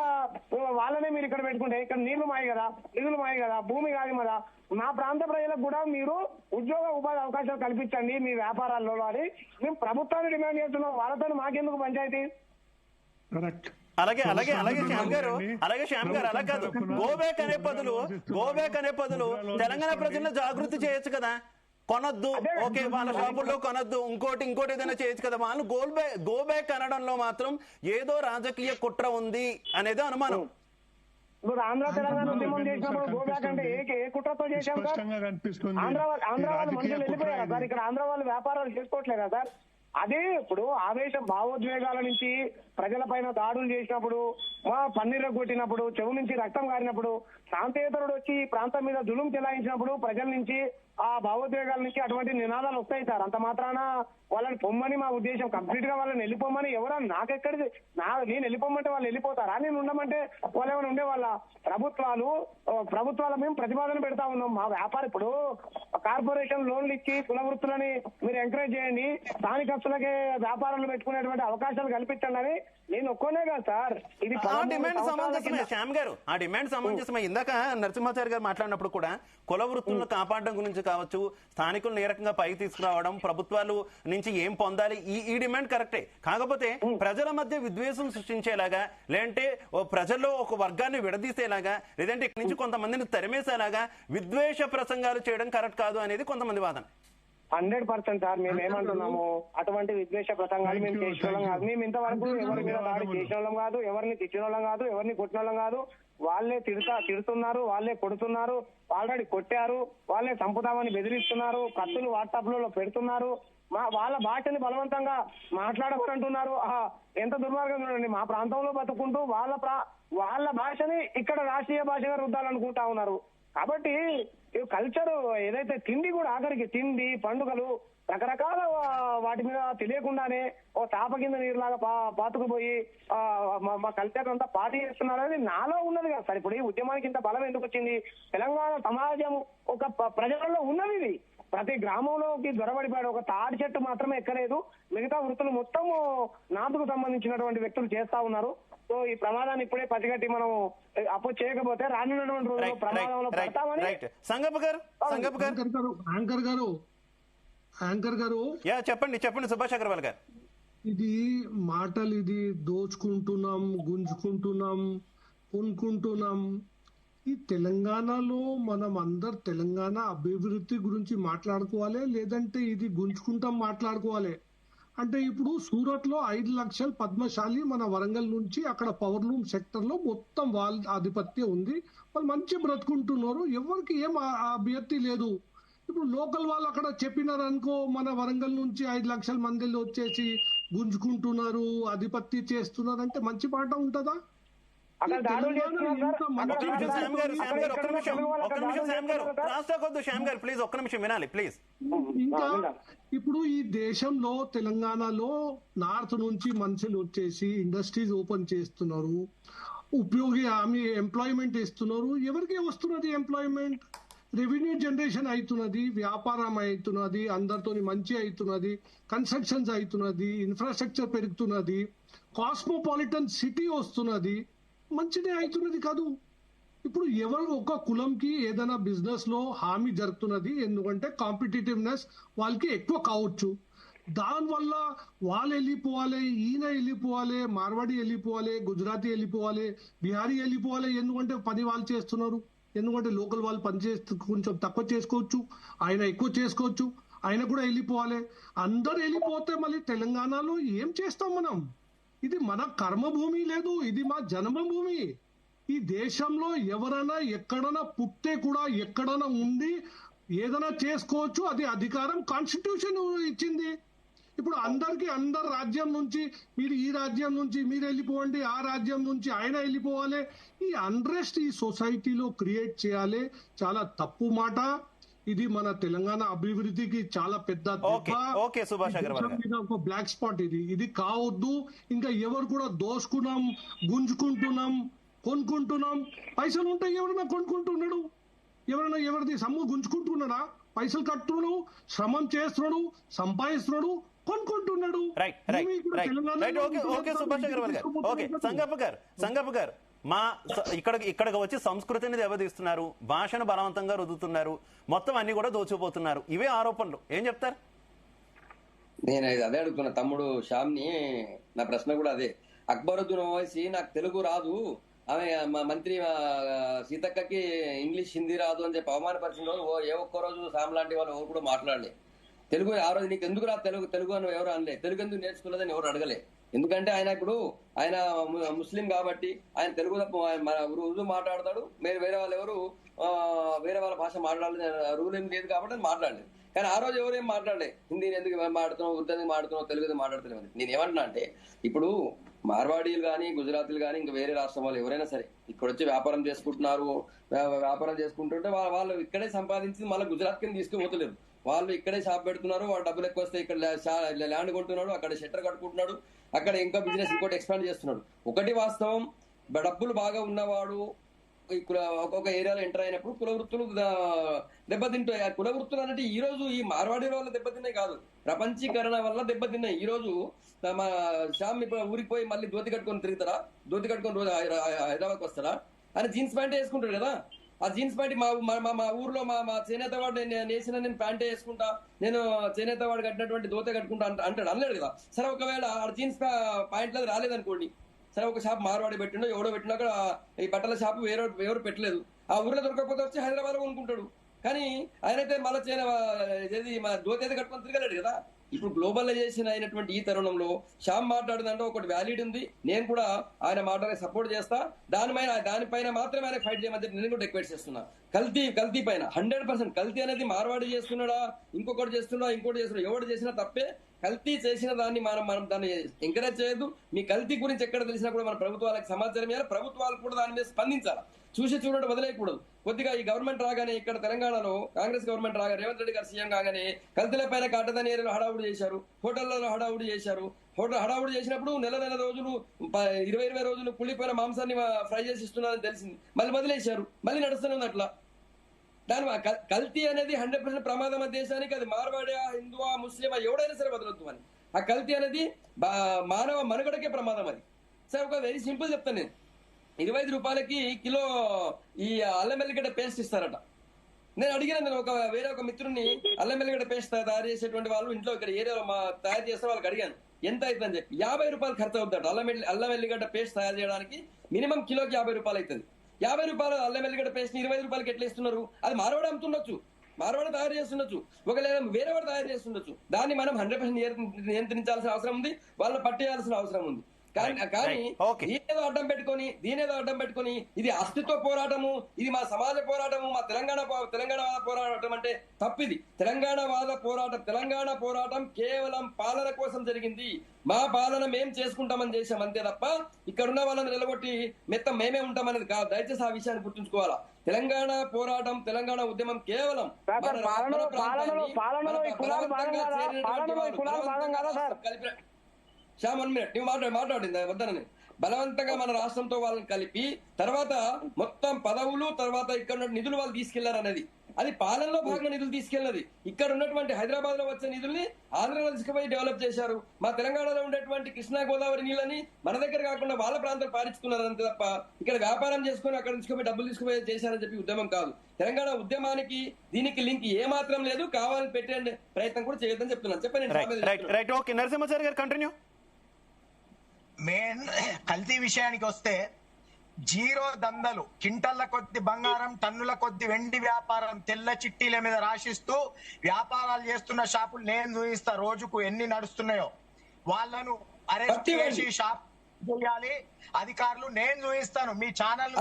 వాళ్ళనే మీరు ఇక్కడ పెట్టుకుంటే ఇక్కడ నీళ్లు మాయి కదా, నిధులు మాయి కదా, భూమి కాదు కదా. మా ప్రాంత ప్రజలకు కూడా మీరు ఉద్యోగ ఉపాధి అవకాశాలు కల్పించండి మీ వ్యాపారాల్లో అని మేము ప్రభుత్వాన్ని డిమాండ్ చేస్తున్నాం. వాళ్ళతో మాకెందుకు పంచాయతీ? అలాగే శ్యామ్ గారు అలా కాదు. గోబ్యాక్ అనే బదులు తెలంగాణ ప్రజలను జాగృతి చేయొచ్చు కదా. కొనొద్దు, ఓకే, వాళ్ళ షాపుల్లో కొనొద్దు, ఇంకోటి ఏదైనా చేయొచ్చు కదా. వాళ్ళు గో బ్యాక్ అనడంలో మాత్రం ఏదో రాజకీయ కుట్ర ఉంది అనేది అనుమానం. ఇప్పుడు ఆంధ్ర తెలంగాణ ఉద్యమం చేసినప్పుడు గో బ్యాక్ అంటే ఏ కుట్రతో చేశాం సార్? ఆంధ్ర వాళ్ళు మనుషులు వెళ్ళిపోయారా సార్? ఇక్కడ ఆంధ్ర వాళ్ళు వ్యాపారాలు చేసుకోవట్లేదా సార్? అదే ఇప్పుడు ఆవేశం భావోద్వేగాల నుంచి ప్రజల పైన దాడులు చేసినప్పుడు, పన్నీరు కొట్టినప్పుడు, చెవు నుంచి రక్తం కారినప్పుడు, ప్రాంతేతరుడు వచ్చి ప్రాంతం మీద జులుం చెలాయించినప్పుడు ప్రజల నుంచి ఆ భావోద్వేగాల నుంచి అటువంటి నినాదాలు వస్తాయి సార్. అంత మాత్రాన వాళ్ళని పొమ్మని మా ఉద్దేశం. కంప్లీట్ గా వాళ్ళని వెళ్ళిపోమని ఎవరన్నా నాకెక్కడిది, నేను వెళ్ళిపోమంటే వాళ్ళు వెళ్ళిపోతారా? నేను ఉండమంటే వాళ్ళు ఏమైనా ఉండే వాళ్ళ ప్రభుత్వాల మేము ప్రతిపాదన పెడతా ఉన్నాం. మా వ్యాపారం ఇప్పుడు కార్పొరేషన్ లోన్లు ఇచ్చి కుల వృత్తులని మీరు ఎంకరేజ్ చేయండి, స్థానికస్తులకే వ్యాపారాలు పెట్టుకునేటువంటి అవకాశాలు కల్పించండి అని నేను ఒక్కనే కదా సార్. ఇది డిమాండ్ సమంజసమే శ్యామ్ గారు, ఆ డిమాండ్ సమంజసమే. ఇందాక నరసింహాచారి గారు మాట్లాడినప్పుడు కూడా కుల వృత్తులను కాపాడడం గురించి కావచ్చు, స్థానికులను ఏ రకంగా పైకి తీసుకురావడం, ప్రభుత్వాలు నుంచి ఏం పొందాలి, ఈ డిమాండ్ కరెక్టే. కాకపోతే ప్రజల మధ్య విద్వేషం సృష్టించేలాగా, లేదంటే ప్రజల్లో ఒక వర్గాన్ని విడదీసేలాగా, లేదంటే ఇక్కడి నుంచి కొంతమందిని తరిమేసేలాగా విద్వేష ప్రసంగాలు చేయడం కరెక్ట్ కాదు అనేది కొంతమంది వాదన. 100% సార్. మేము ఏమంటున్నాము, అటువంటి విద్వేష ప్రసంగాలు మేము చేసిన వాళ్ళం కాదు. మేము ఇంతవరకు ఎవరి మీద దాడి చేసిన వాళ్ళం కాదు, ఎవరిని తిట్టిన వాళ్ళం కాదు, ఎవరిని కొట్టిన వాళ్ళం కాదు. వాళ్ళే తిడుతున్నారు, వాళ్ళే కొడుతున్నారు, ఆల్రెడీ కొట్టారు, వాళ్ళే చంపుతామని బెదిరిస్తున్నారు, కత్తులు వాట్సాప్ లలో పెడుతున్నారు, వాళ్ళ భాషని బలవంతంగా మాట్లాడమనంటున్నారు. ఎంత దుర్మార్గం చూడండి. మా ప్రాంతంలో బతుకుంటూ వాళ్ళ భాషని ఇక్కడ రాష్ట్రీయ భాషగా రుద్దాలనుకుంటా ఉన్నారు. కాబట్టి కల్చర్ ఏదైతే తిండి కూడా ఆఖరికి తిండి, పండుగలు, రకరకాల వాటి మీద తెలియకుండానే ఓ చాప కింద నీరులాగా పాతుకుపోయి మా కల్చర్ అంతా పార్టీ చేస్తున్నారు అనేది నాలో ఉన్నది కదా సార్. ఇప్పుడు ఈ ఉద్యమానికి ఇంత బలం ఎందుకు వచ్చింది? తెలంగాణ సమాజం ఒక ప్రజలలో ఉన్నది ఇది. ప్రతి గ్రామంలోకి దొరబడిపోయాడు. ఒక తాడి చెట్టు మాత్రమే ఎక్కలేదు. మిగతా వృత్తులు మొత్తం నాటుకు సంబంధించినటువంటి వ్యక్తులు చేస్తా ఉన్నారు. సో ఈ ప్రమాదాన్ని ఇప్పుడే పసిగట్టి మనం అపోజ్ చేయకపోతే రానున్నటువంటి రోజుల్లో ప్రమాదంలో పడతామని. యాంకర్ గారు చెప్పండి సుభాష్ అగర్వాల్ గారు. ఇది మాటలు, ఇది దోచుకుంటున్నాం, గుంజుకుంటున్నాం, కొనుక్కుంటున్నాం. ఈ తెలంగాణలో మనం అందరు తెలంగాణ అభివృద్ధి గురించి మాట్లాడుకోవాలి, లేదంటే ఇది గుంజుకుంటాం మాట్లాడుకోవాలి. అంటే ఇప్పుడు సూరత్ లో 5 లక్షల పద్మశాలి మన వరంగల్ నుంచి అక్కడ పవర్లూమ్ సెక్టర్ లో మొత్తం వాళ్ళ ఆధిపత్యం ఉంది. వాళ్ళు మంచి బ్రతుకుంటున్నారు, ఎవరికి ఏం అభ్యర్థి లేదు. ఇప్పుడు లోకల్ వాళ్ళు అక్కడ చెప్పినారు అనుకో, మన వరంగల్ నుంచి 5 లక్షల మందిలో వచ్చేసి గుంజుకుంటున్నారు, ఆధిపత్యం చేస్తున్నారు అంటే మంచి మాట ఉంటుందా? ఇంకా ఇప్పుడు ఈ దేశంలో తెలంగాణలో నార్త్ నుంచి మనుషులు వచ్చేసి ఇండస్ట్రీస్ ఓపెన్ చేస్తున్నారు, ఉపయోగి హామీ ఎంప్లాయ్మెంట్ ఇస్తున్నారు. ఎవరికి వస్తున్నది ఎంప్లాయ్మెంట్? రెవెన్యూ జనరేషన్ అవుతున్నది, వ్యాపారం అవుతున్నది, అందరితో మంచి అవుతున్నది, కన్స్ట్రక్షన్స్ అవుతున్నది, ఇన్ఫ్రాస్ట్రక్చర్ పెరుగుతున్నది, కాస్మోపాలిటన్ సిటీ వస్తున్నది, మంచిదే అవుతున్నది కాదు. ఇప్పుడు ఎవరు ఒక కులంకి ఏదైనా బిజినెస్ లో హామీ జరుగుతున్నది, ఎందుకంటే కాంపిటేటివ్నెస్ వాళ్ళకి ఎక్కువ కావచ్చు. దానివల్ల వాళ్ళు వెళ్ళిపోవాలి, ఈయన వెళ్ళిపోవాలి, మార్వాడి వెళ్ళిపోవాలి, గుజరాతీ వెళ్ళిపోవాలి, బీహారీ వెళ్ళిపోవాలి. ఎందుకంటే పని వాళ్ళు చేస్తున్నారు, ఎందుకంటే లోకల్ వాళ్ళు పని చేస్తూ కొంచెం తక్కువ చేసుకోవచ్చు, ఆయన ఎక్కువ చేసుకోవచ్చు, ఆయన కూడా వెళ్ళిపోవాలి. అందరు వెళ్ళిపోతే మళ్ళీ తెలంగాణలో ఏం చేస్తాం మనం? ఇది మన కర్మభూమి లేదు, ఇది మా జన్మభూమి. ఈ దేశంలో ఎవరైనా ఎక్కడైనా పుట్టే కూడా ఎక్కడైనా ఉండి ఏదైనా చేసుకోవచ్చు, అది అధికారం కాన్స్టిట్యూషన్ ఇచ్చింది. ఇప్పుడు అందరికి అందరు రాజ్యం నుంచి మీరు ఈ రాజ్యం నుంచి మీరు వెళ్ళిపోండి, ఆ రాజ్యం నుంచి ఆయన వెళ్ళిపోవాలి. ఈ అన్రెస్ట్ ఈ సొసైటీలో క్రియేట్ చేయాలి, చాలా తప్పు మాట. ఇది మన తెలంగాణ అభివృద్ధికి చాలా పెద్ద ఒక బ్లాక్ స్పాట్. ఇది కావద్దు. ఇంకా ఎవరు కూడా దోసుకున్నాం, గుంజుకుంటున్నాం, కొనుక్కుంటున్నాం. పైసలు ఉంటాయి, ఎవరైనా కొనుక్కుంటున్నాడు, ఎవరైనా ఎవరిది సమ్ము గుంజుకుంటున్నాడా? పైసలు కట్టున్నాడు, శ్రమం చేస్తున్నాడు, సంపాదిస్తున్నాడు, కొనుక్కుంటున్నాడు. సంగప్ప గారు, మా ఇక్కడికి వచ్చి సంస్కృతిని దెబ్బతీస్తున్నారు, భాషను బలవంతంగా రుద్దుతున్నారు, మొత్తం అన్ని కూడా దోచుకుపోతున్నారు. ఇవే ఆరోపణలు, ఏం చెప్తారు? నేను అదే అడుగుతున్నా తమ్ముడు శ్యామ్ని. నా ప్రశ్న కూడా అదే. అక్బరుద్దీన్ ఓవైసీ నాకు తెలుగు రాదు, ఆమె మా మంత్రి సీతక్కకి ఇంగ్లీష్ హిందీ రాదు అని చెప్పి అవమానపరిచిన రోజు ఏ ఒక్క రోజు సామ్ లాంటి వాళ్ళు ఎవరు కూడా మాట్లాడలే తెలుగు. ఆ రోజు నీకు ఎందుకు రా తెలుగు అని ఎవరు అనలే, తెలుగు ఎందుకు నేర్చుకోలేదని ఎవరు అడగలే. ఎందుకంటే ఆయన ఇప్పుడు ఆయన ముస్లిం కాబట్టి ఆయన తెలుగు తప్ప మన ఉర్దూ మాట్లాడతాడు. వేరే వాళ్ళు ఎవరు వేరే వాళ్ళ భాష మాట్లాడలేదు, రూల్ ఏం లేదు కాబట్టి అని మాట్లాడలేదు. కానీ ఆ రోజు ఎవరేం మాట్లాడలే, హిందీని ఎందుకు మాట్లాడుతున్నావు, ఉర్దూ ఎందుకు మాట్లాడుతున్నావు, తెలుగు ఎందుకు మాట్లాడుతున్నావు. నేను ఏమంటున్నా అంటే, ఇప్పుడు మార్వాడీలు కానీ గుజరాతీలు కానీ ఇంకా వేరే రాష్ట్రం వాళ్ళు ఎవరైనా సరే ఇక్కడ వచ్చి వ్యాపారం చేసుకుంటున్నారు. వ్యాపారం చేసుకుంటుంటే వాళ్ళు ఇక్కడే సంపాదించి మళ్ళీ గుజరాత్ కింద తీసుకుపోతలేరు. వాళ్ళు ఇక్కడే షాప్ పెడుతున్నారు, వాళ్ళు డబ్బులు ఎక్కువ వస్తే ఇక్కడ ల్యాండ్ కొంటున్నాడు, అక్కడ షట్టర్ కట్టుకుంటున్నాడు, అక్కడ ఇంకా బిజినెస్ ఇంకోటి ఎక్స్పాండ్ చేస్తున్నాడు. ఒకటి వాస్తవం, డబ్బులు బాగా ఉన్నవాడు ఒక్కొక్క ఏరియాలో ఎంటర్ అయినప్పుడు కుల వృత్తులు దెబ్బతింటాయి. కుల వృత్తులు అంటే ఈ రోజు ఈ మార్వాడి వల్ల దెబ్బతిన్నాయి కాదు, ప్రపంచీకరణ వల్ల దెబ్బతిన్నాయి. ఈ రోజు మా శ్యామ్ ఇప్పుడు ఊరికి పోయి మళ్ళీ ధోతి కట్టుకొని తిరుగుతారా? ధోతి కట్టుకొని రోజు హైదరాబాద్కి వస్తారా? ఆయన జీన్స్ ప్యాంట్ వేసుకుంటాడు కదా. ఆ జీన్స్ ప్యాంట్ మా ఊర్లో మా చేనేత వాడు నేను ప్యాంటే వేసుకుంటా, నేను చేనేత వాడు కట్టినటువంటి దోత కట్టుకుంటా అంటాడు, అనలేడు కదా. సరే ఒకవేళ ఆ జీన్స్ ప్యాంట్ లేదు రాలేదనుకోండి, సరే ఒక షాప్ మార్వాడి పెట్టిండో ఎవడో పెట్టినా కూడా ఈ బట్టల షాపు ఎవరు పెట్టలేదు, ఆ ఊర్లో దొరకకపోతే వచ్చి హైదరాబాద్ లో కొనుక్కుంటాడు. కానీ ఆయనైతే మళ్ళీ మా దోత అయితే కట్టుకొని తిరగలేడు కదా. ఇప్పుడు గ్లోబలైజేషన్ అయినటువంటి ఈ తరుణంలో శ్యామ్ మాట్లాడుతుందంటే ఒకటి వ్యాలిడ్ ఉంది, నేను కూడా ఆయన మాటలకు సపోర్ట్ చేస్తా. దానిపైన మాత్రమే ఆయన ఫైట్ చేయమని నేను కూడా రిక్వెస్ట్ చేస్తున్నా. కల్తీ పైన 100% కల్తీ అనేది మార్వాడి చేస్తున్నాడా, ఇంకొకటి చేస్తున్నా, ఇంకోటి చేస్తున్నా, ఎవరు చేసినా తప్పే. కల్తీ చేసిన దాన్ని మనం దాన్ని ఎంకరేజ్ చేయొద్దు. మీ కల్తీ గురించి ఎక్కడ తెలిసినా కూడా మన ప్రభుత్వాలకు సమాచారం ఇవ్వాలి, ప్రభుత్వాలు కూడా దాని మీద స్పందించాలి. చూసి చూడటం వదిలేయకూడదు. కొద్దిగా ఈ గవర్నమెంట్ రాగానే ఇక్కడ తెలంగాణలో కాంగ్రెస్ గవర్నమెంంట్ రాగానే రేవంత్ రెడ్డి గారు సీఎం కాగానే కల్తీల పైన కాటదాని ఏరియాలో హడావుడి చేశారు, హోటళ్లలో హడావుడి చేశారు. హడావుడి చేసినప్పుడు నెల రోజులు 20 రోజులు కుళ్ళిపోయిన మాంసాన్ని ఫ్రై చేసి ఇస్తున్నారని తెలిసింది. మళ్ళీ వదిలేశారు, మళ్ళీ నడుస్తూనే ఉంది అట్లా. దాని కల్తీ అనేది 100% ప్రమాదం దేశానికి. అది మార్వాడియా, హిందువా, ముస్లిమా ఎవడైనా సరే వదలొద్దు అని. ఆ కల్తీ అనేది మానవ మనుగడకే ప్రమాదం. అది సార్ ఒక వెరీ సింపుల్ చెప్తాను నేను. 25 రూపాయలకి కిలో ఈ అల్లం వెల్లిగడ్డ పేస్ట్ ఇస్తారట. నేను అడిగిన వేరే ఒక మిత్రుడిని అల్లం వెల్లిగడ్డ పేస్ట్ తయారు చేసేటువంటి వాళ్ళు ఇంట్లో ఇక్కడ ఏరియాలో తయారు చేస్తే వాళ్ళకి అడిగాను ఎంత అవుతుందని చెప్పి. 50 రూపాయలు ఖర్చు అవుతాడు అల్లం వెల్లిగడ్డ పేస్ట్ తయారు చేయడానికి. మినిమం కిలోకి 50 రూపాయలు అవుతుంది. 50 రూపాయలు అల్లం వెల్లిగడ్డ పేస్ట్ 25 రూపాయలకి ఎట్లా ఇస్తున్నారు? అది మార్వాడి అమ్ముతుండొచ్చు, మార్వాడి తయారు చేస్తుండొచ్చు, ఒకవేళ వేరే వాడు తయారు చేస్తుండొచ్చు. దాన్ని మనం 100% నియంత్రించాల్సిన అవసరం ఉంది, వాళ్ళని పట్టేయాల్సిన అవసరం ఉంది. కానీ దీనేదో అడ్డం పెట్టుకొని ఇది అస్తిత్వ పోరాటము, ఇది మా సమాజ పోరాటము, మా తెలంగాణ వాద పోరాటం అంటే తప్పిది. తెలంగాణ పోరాటం కేవలం పాలన కోసం జరిగింది. మా పాలన మేం చేసుకుంటామని చేశాం అంతే తప్ప ఇక్కడున్న వాళ్ళని నిలబొట్టి మేమే ఉంటామనేది కాదు. దయచేసి ఆ విషయాన్ని గుర్తుంచుకోవాలా. తెలంగాణ పోరాటం, తెలంగాణ ఉద్యమం కేవలం శ్యామ్ 1 మినిట్ నువ్వు మాట్లాడింది వద్దనని బలవంతంగా మన రాష్ట్రంతో వాళ్ళని కలిపి తర్వాత మొత్తం పదవులు తర్వాత ఇక్కడ ఉన్న నిధులు వాళ్ళు తీసుకెళ్లారనేది అది పాలనలో భాగంగా నిధులు తీసుకెళ్ళినది. ఇక్కడ ఉన్నటువంటి హైదరాబాద్ లో వచ్చే నిధుల్ని ఆంధ్రలో తీసుకుపోయి డెవలప్ చేశారు. మా తెలంగాణలో ఉండేటువంటి కృష్ణా గోదావరి నీళ్ళని మన దగ్గర కాకుండా వాళ్ళ ప్రాంతాలు పారించుకున్నారు అంతే తప్ప ఇక్కడ వ్యాపారం చేసుకుని అక్కడ తీసుకుపోయి డబ్బులు తీసుకుపోయి చేశారని చెప్పి ఉద్యమం కాదు. తెలంగాణ ఉద్యమానికి దీనికి లింక్ ఏ మాత్రం లేదు. కావాలని పెట్టే ప్రయత్నం కూడా చేయొద్దని చెప్తున్నాను. చెప్పండి నరసింహాచారి గారు కంటిన్యూ. మెయిన్ కల్తీ విషయానికి వస్తే జీరో దందలు, కింటల్ల కొద్ది బంగారం, టన్నుల కొద్ది వెండి వ్యాపారం తెల్ల చిట్టీల మీద రాసిస్తూ వ్యాపారాలు చేస్తున్న షాపులు నేను చూపిస్తా. రోజుకు ఎన్ని నడుస్తున్నాయో వాళ్ళను అరెస్ట్ చేసి షాప్ చేయాలి అధికారులు. నేను చూపిస్తాను. మీ ఛానల్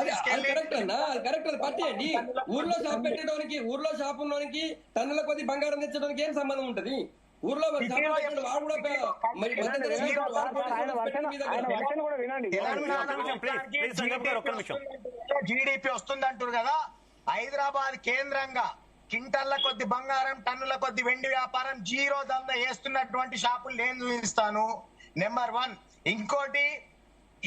పట్టేయండి. ఊర్లో షాప్ పెట్టడానికి ఊర్లో షాపుల్లోనికి టన్నుల కొద్ది బంగారం తెచ్చడానికి ఏం సంబంధం ఉంటది? ఊర్లో జీడిపి వస్తుందంటారు కదా. హైదరాబాద్ కేంద్రంగా కింటల్ల కొద్ది బంగారం, టన్నుల కొద్ది వెండి వ్యాపారం జీరో దంద వేస్తున్నటువంటి షాపులు నేను చూపిస్తాను. నెంబర్ 1. ఇంకోటి,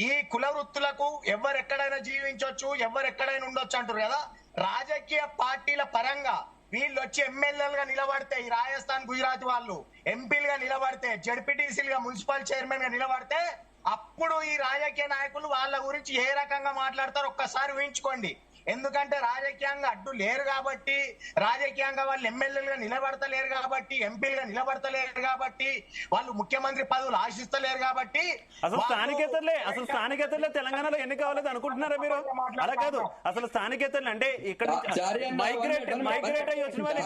ఈ కుల వృత్తులకు ఎవరెక్కడైనా జీవించవచ్చు, ఎవరెక్కడైనా ఉండొచ్చు అంటారు కదా. రాజకీయ పార్టీల పరంగా వీళ్ళు వచ్చి ఎమ్మెల్యేలుగా నిలబడితే, ఈ రాజస్థాన్ గుజరాత్ వాళ్ళు ఎంపీలుగా నిలబడితే, జడ్పీటీసీలుగా మున్సిపల్ చైర్మన్ గా నిలబడితే అప్పుడు ఈ రాజకీయ నాయకులు వాళ్ళ గురించి ఏ రకంగా మాట్లాడతారో ఒక్కసారి ఊహించుకోండి. ఎందుకంటే రాజకీయంగా అడ్డు లేరు కాబట్టి, రాజకీయంగా వాళ్ళు ఎమ్మెల్యేలుగా నిలబడతలేరు కాబట్టి, ఎంపీలుగా నిలబడతలేరు కాబట్టి, వాళ్ళు ముఖ్యమంత్రి పదవులు ఆశిస్తలేరు కాబట్టి. అసలు స్థానికేతరులే తెలంగాణలో ఎన్ని కావాలని అనుకుంటున్నారా మీరు? అలా కాదు. అసలు స్థానికేతరులు అంటే ఇక్కడ మైగ్రేట్ అయ్యి వచ్చిన వాళ్ళు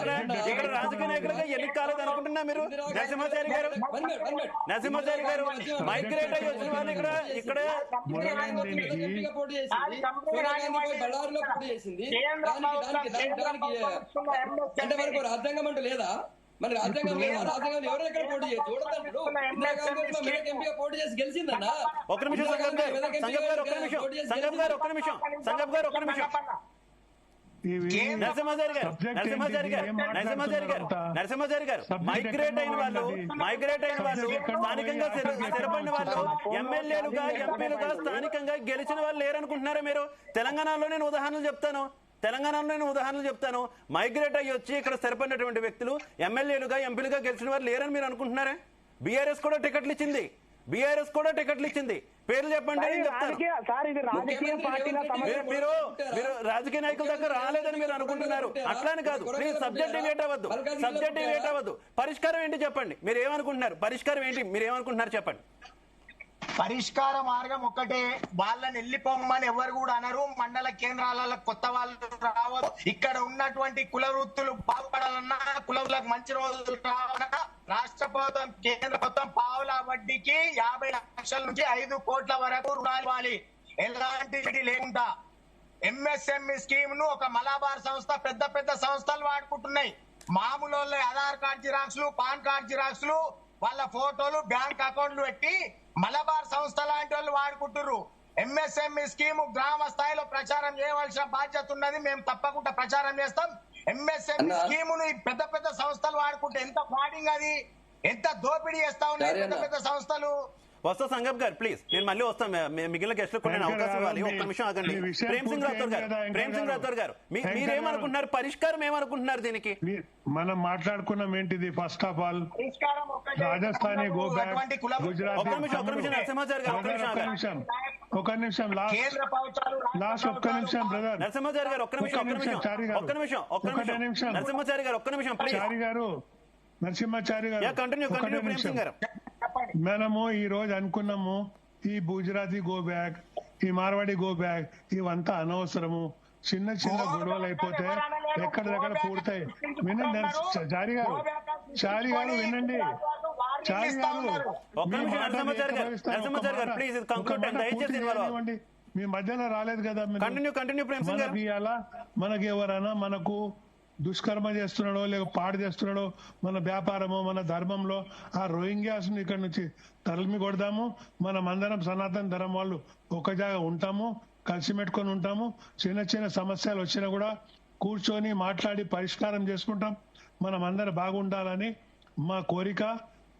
ఇక్కడ రాజకీయ నాయకులుగా ఎన్ని కావాలని అనుకుంటున్నా మీరు? నరసింహాచారి గారు మైగ్రేట్ అయ్యి వచ్చిన వాళ్ళు ఇక్కడ అంటే మనకు రాజ్యాంగం అంటూ లేదా? మన రాజ్యాంగం లేదా? రాజ్యాంగం ఎవరు ఎక్కడ పోటీ చేసి చూడదంటాడు. ఎంపీగా పోటీ చేసి గెలిచిందన్నా. ఒక్క నిమిషం నరసింహాచారి గారు మైగ్రేట్ అయిన వాళ్ళు స్థానికంగా స్థిరపడిన వాళ్ళు ఎమ్మెల్యేలుగా ఎంపీలుగా స్థానికంగా గెలిచిన వాళ్ళు లేరనుకుంటున్నారా మీరు? తెలంగాణలో నేను ఉదాహరణలు చెప్తాను. మైగ్రేట్ అయ్యి వచ్చి ఇక్కడ స్థిరపడినటువంటి వ్యక్తులు ఎమ్మెల్యేలుగా ఎంపీలుగా గెలిచిన వారు లేరని మీరు అనుకుంటున్నారా? బీఆర్ఎస్ కూడా టికెట్లు ఇచ్చింది. పేర్లు చెప్పండి, నేను చెప్తాను. మీరు రాజకీయ నాయకుల దగ్గర రాలేదని మీరు అనుకుంటున్నారు. అట్లానే కాదు. ప్లీజ్ సబ్జెక్ట్ డివేట్ అవ్వద్దు. పరిష్కారం ఏంటి చెప్పండి. మీరు ఏమనుకుంటున్నారు? పరిష్కారం ఏంటి? మీరు ఏమనుకుంటున్నారు చెప్పండి. పరిష్కార మార్గం ఒక్కటే. వాళ్ళని వెళ్ళిపోమని ఎవరు కూడా అనరు. మండల కేంద్రాలలో కొత్త వాళ్ళు రావద్దు. ఇక్కడ ఉన్నటువంటి కుల వృత్తులు బాగుపడాలన్నా, కులవులకు మంచి రోజులు రావాలన్నా రాష్ట్ర ప్రభుత్వం, కేంద్ర ప్రభుత్వం పావుల వడ్డీకి 50 లక్షల నుంచి 5 కోట్ల వరకు రుణాలు ఇవ్వాలి. ఎలాంటి లేకుండా ఎంఎస్ఎంఈ స్కీమ్ ను ఒక మలబార్ సంస్థ, పెద్ద సంస్థలు వాడుకుంటున్నాయి. మామూలు ఆధార్ కార్డ్ జిరాక్స్లు, పాన్ కార్డ్ జిరాక్స్లు వాళ్ళ ఫోటోలు బ్యాంక్ అకౌంట్లు పెట్టి మలబార్ సంస్థ లాంటి వాళ్ళు వాడుకుంటున్నారు. ఎంఎస్ఎంఈ స్కీమ్ గ్రామ స్థాయిలో ప్రచారం చేయవలసిన బాధ్యత ఉన్నది. మేము తప్పకుండా ప్రచారం చేస్తాం. ఎంఎస్ఎంఈ స్కీమును పెద్ద పెద్ద సంస్థలు వాడుకుంటే ఎంత ఫ్రాడింగ్, అది ఎంత దోపిడీ చేస్తా ఉన్నాయి పెద్ద పెద్ద సంస్థలు. వస్తా సంగప్ గారు ప్లీజ్, నేను మళ్ళీ వస్తాను. మిగిలిన గెస్టులకు కూడా అవకాశం ఇవ్వాలి. ఒక్క నిమిషం ఆగండి. ప్రేమ్ సింగ్ రాథోర్ గారు మీరేమనుకుంటున్నారు? పరిష్కారం ఏమనుకుంటున్నారు దీనికి? మనం మాట్లాడుకున్నాం ఏంటిది? First of all Rajasthani go back, Gujarat. ఒక నిమిషం లాస్ట్ ఒక్క నిమిషం బ్రదర్ నరసింహాచారి గారు ఒక్క నిమిషం చారి గారు నరసింహాచారి గారు, మనము ఈ రోజు అనుకున్నాము ఈ గుజరాతీ గో బ్యాక్, ఈ మార్వాడి గో బ్యాక్ ఇవంతా అనవసరము. చిన్న చిన్న గొడవలు అయిపోతే ఎక్కడిదక్కడ పూర్తాయి. వినండి చారి గారు వినండి. చారి గారు మీ మధ్యలో రాలేదు కదా. మనకి ఎవరైనా మనకు దుష్కర్మ చేస్తున్నాడో లేక పాడు చేస్తున్నాడో మన వ్యాపారమో మన ధర్మంలో ఆ రోహింగ్యాస్ ను ఇక్కడ నుంచి తరిమి కొడదాము. మనం అందరం సనాతన ధర్మం వాళ్ళు ఒక జాగా ఉంటాము, కలిసి పెట్టుకొని ఉంటాము. చిన్న చిన్న సమస్యలు వచ్చినా కూడా కూర్చొని మాట్లాడి పరిష్కారం చేసుకుంటాం. మనం అందరం బాగుండాలని మా కోరిక.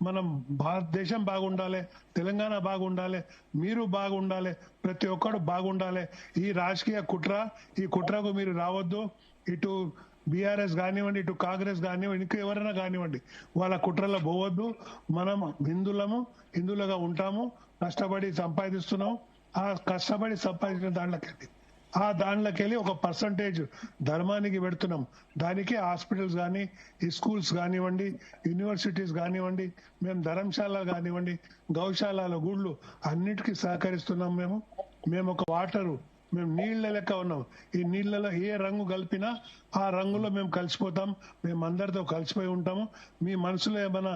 మనం భారతదేశం బాగుండాలి, తెలంగాణ బాగుండాలి, మీరు బాగుండాలి, ప్రతి ఒక్కరు బాగుండాలి. ఈ రాజకీయ ఈ కుట్రకు మీరు రావద్దు. ఇటు బీఆర్ఎస్ కానివ్వండి, ఇటు కాంగ్రెస్ కానివ్వండి, ఇంకా ఎవరైనా కానివ్వండి, వాళ్ళ కుట్రలో పోవద్దు. మనం హిందువులుగా ఉంటాము, కష్టపడి సంపాదిస్తున్నాం. ఆ కష్టపడి సంపాదించిన దాంట్లోకెళ్ళి ఒక పర్సంటేజ్ ధర్మానికి పెడుతున్నాం. దానికి హాస్పిటల్స్ కానీ, ఈ స్కూల్స్ కానివ్వండి, యూనివర్సిటీస్ కానివ్వండి, మేము ధర్మశాల కానివ్వండి, గౌశాల, గుళ్ళు అన్నిటికీ సహకరిస్తున్నాం. మేము ఒక వాటరు, మేము నీళ్ల లెక్క ఉన్నాం. ఈ నీళ్లలో ఏ రంగు కలిపినా ఆ రంగులో మేము కలిసిపోతాం. మేము అందరితో కలిసిపోయి ఉంటాము. మీ మనసులో ఏమైనా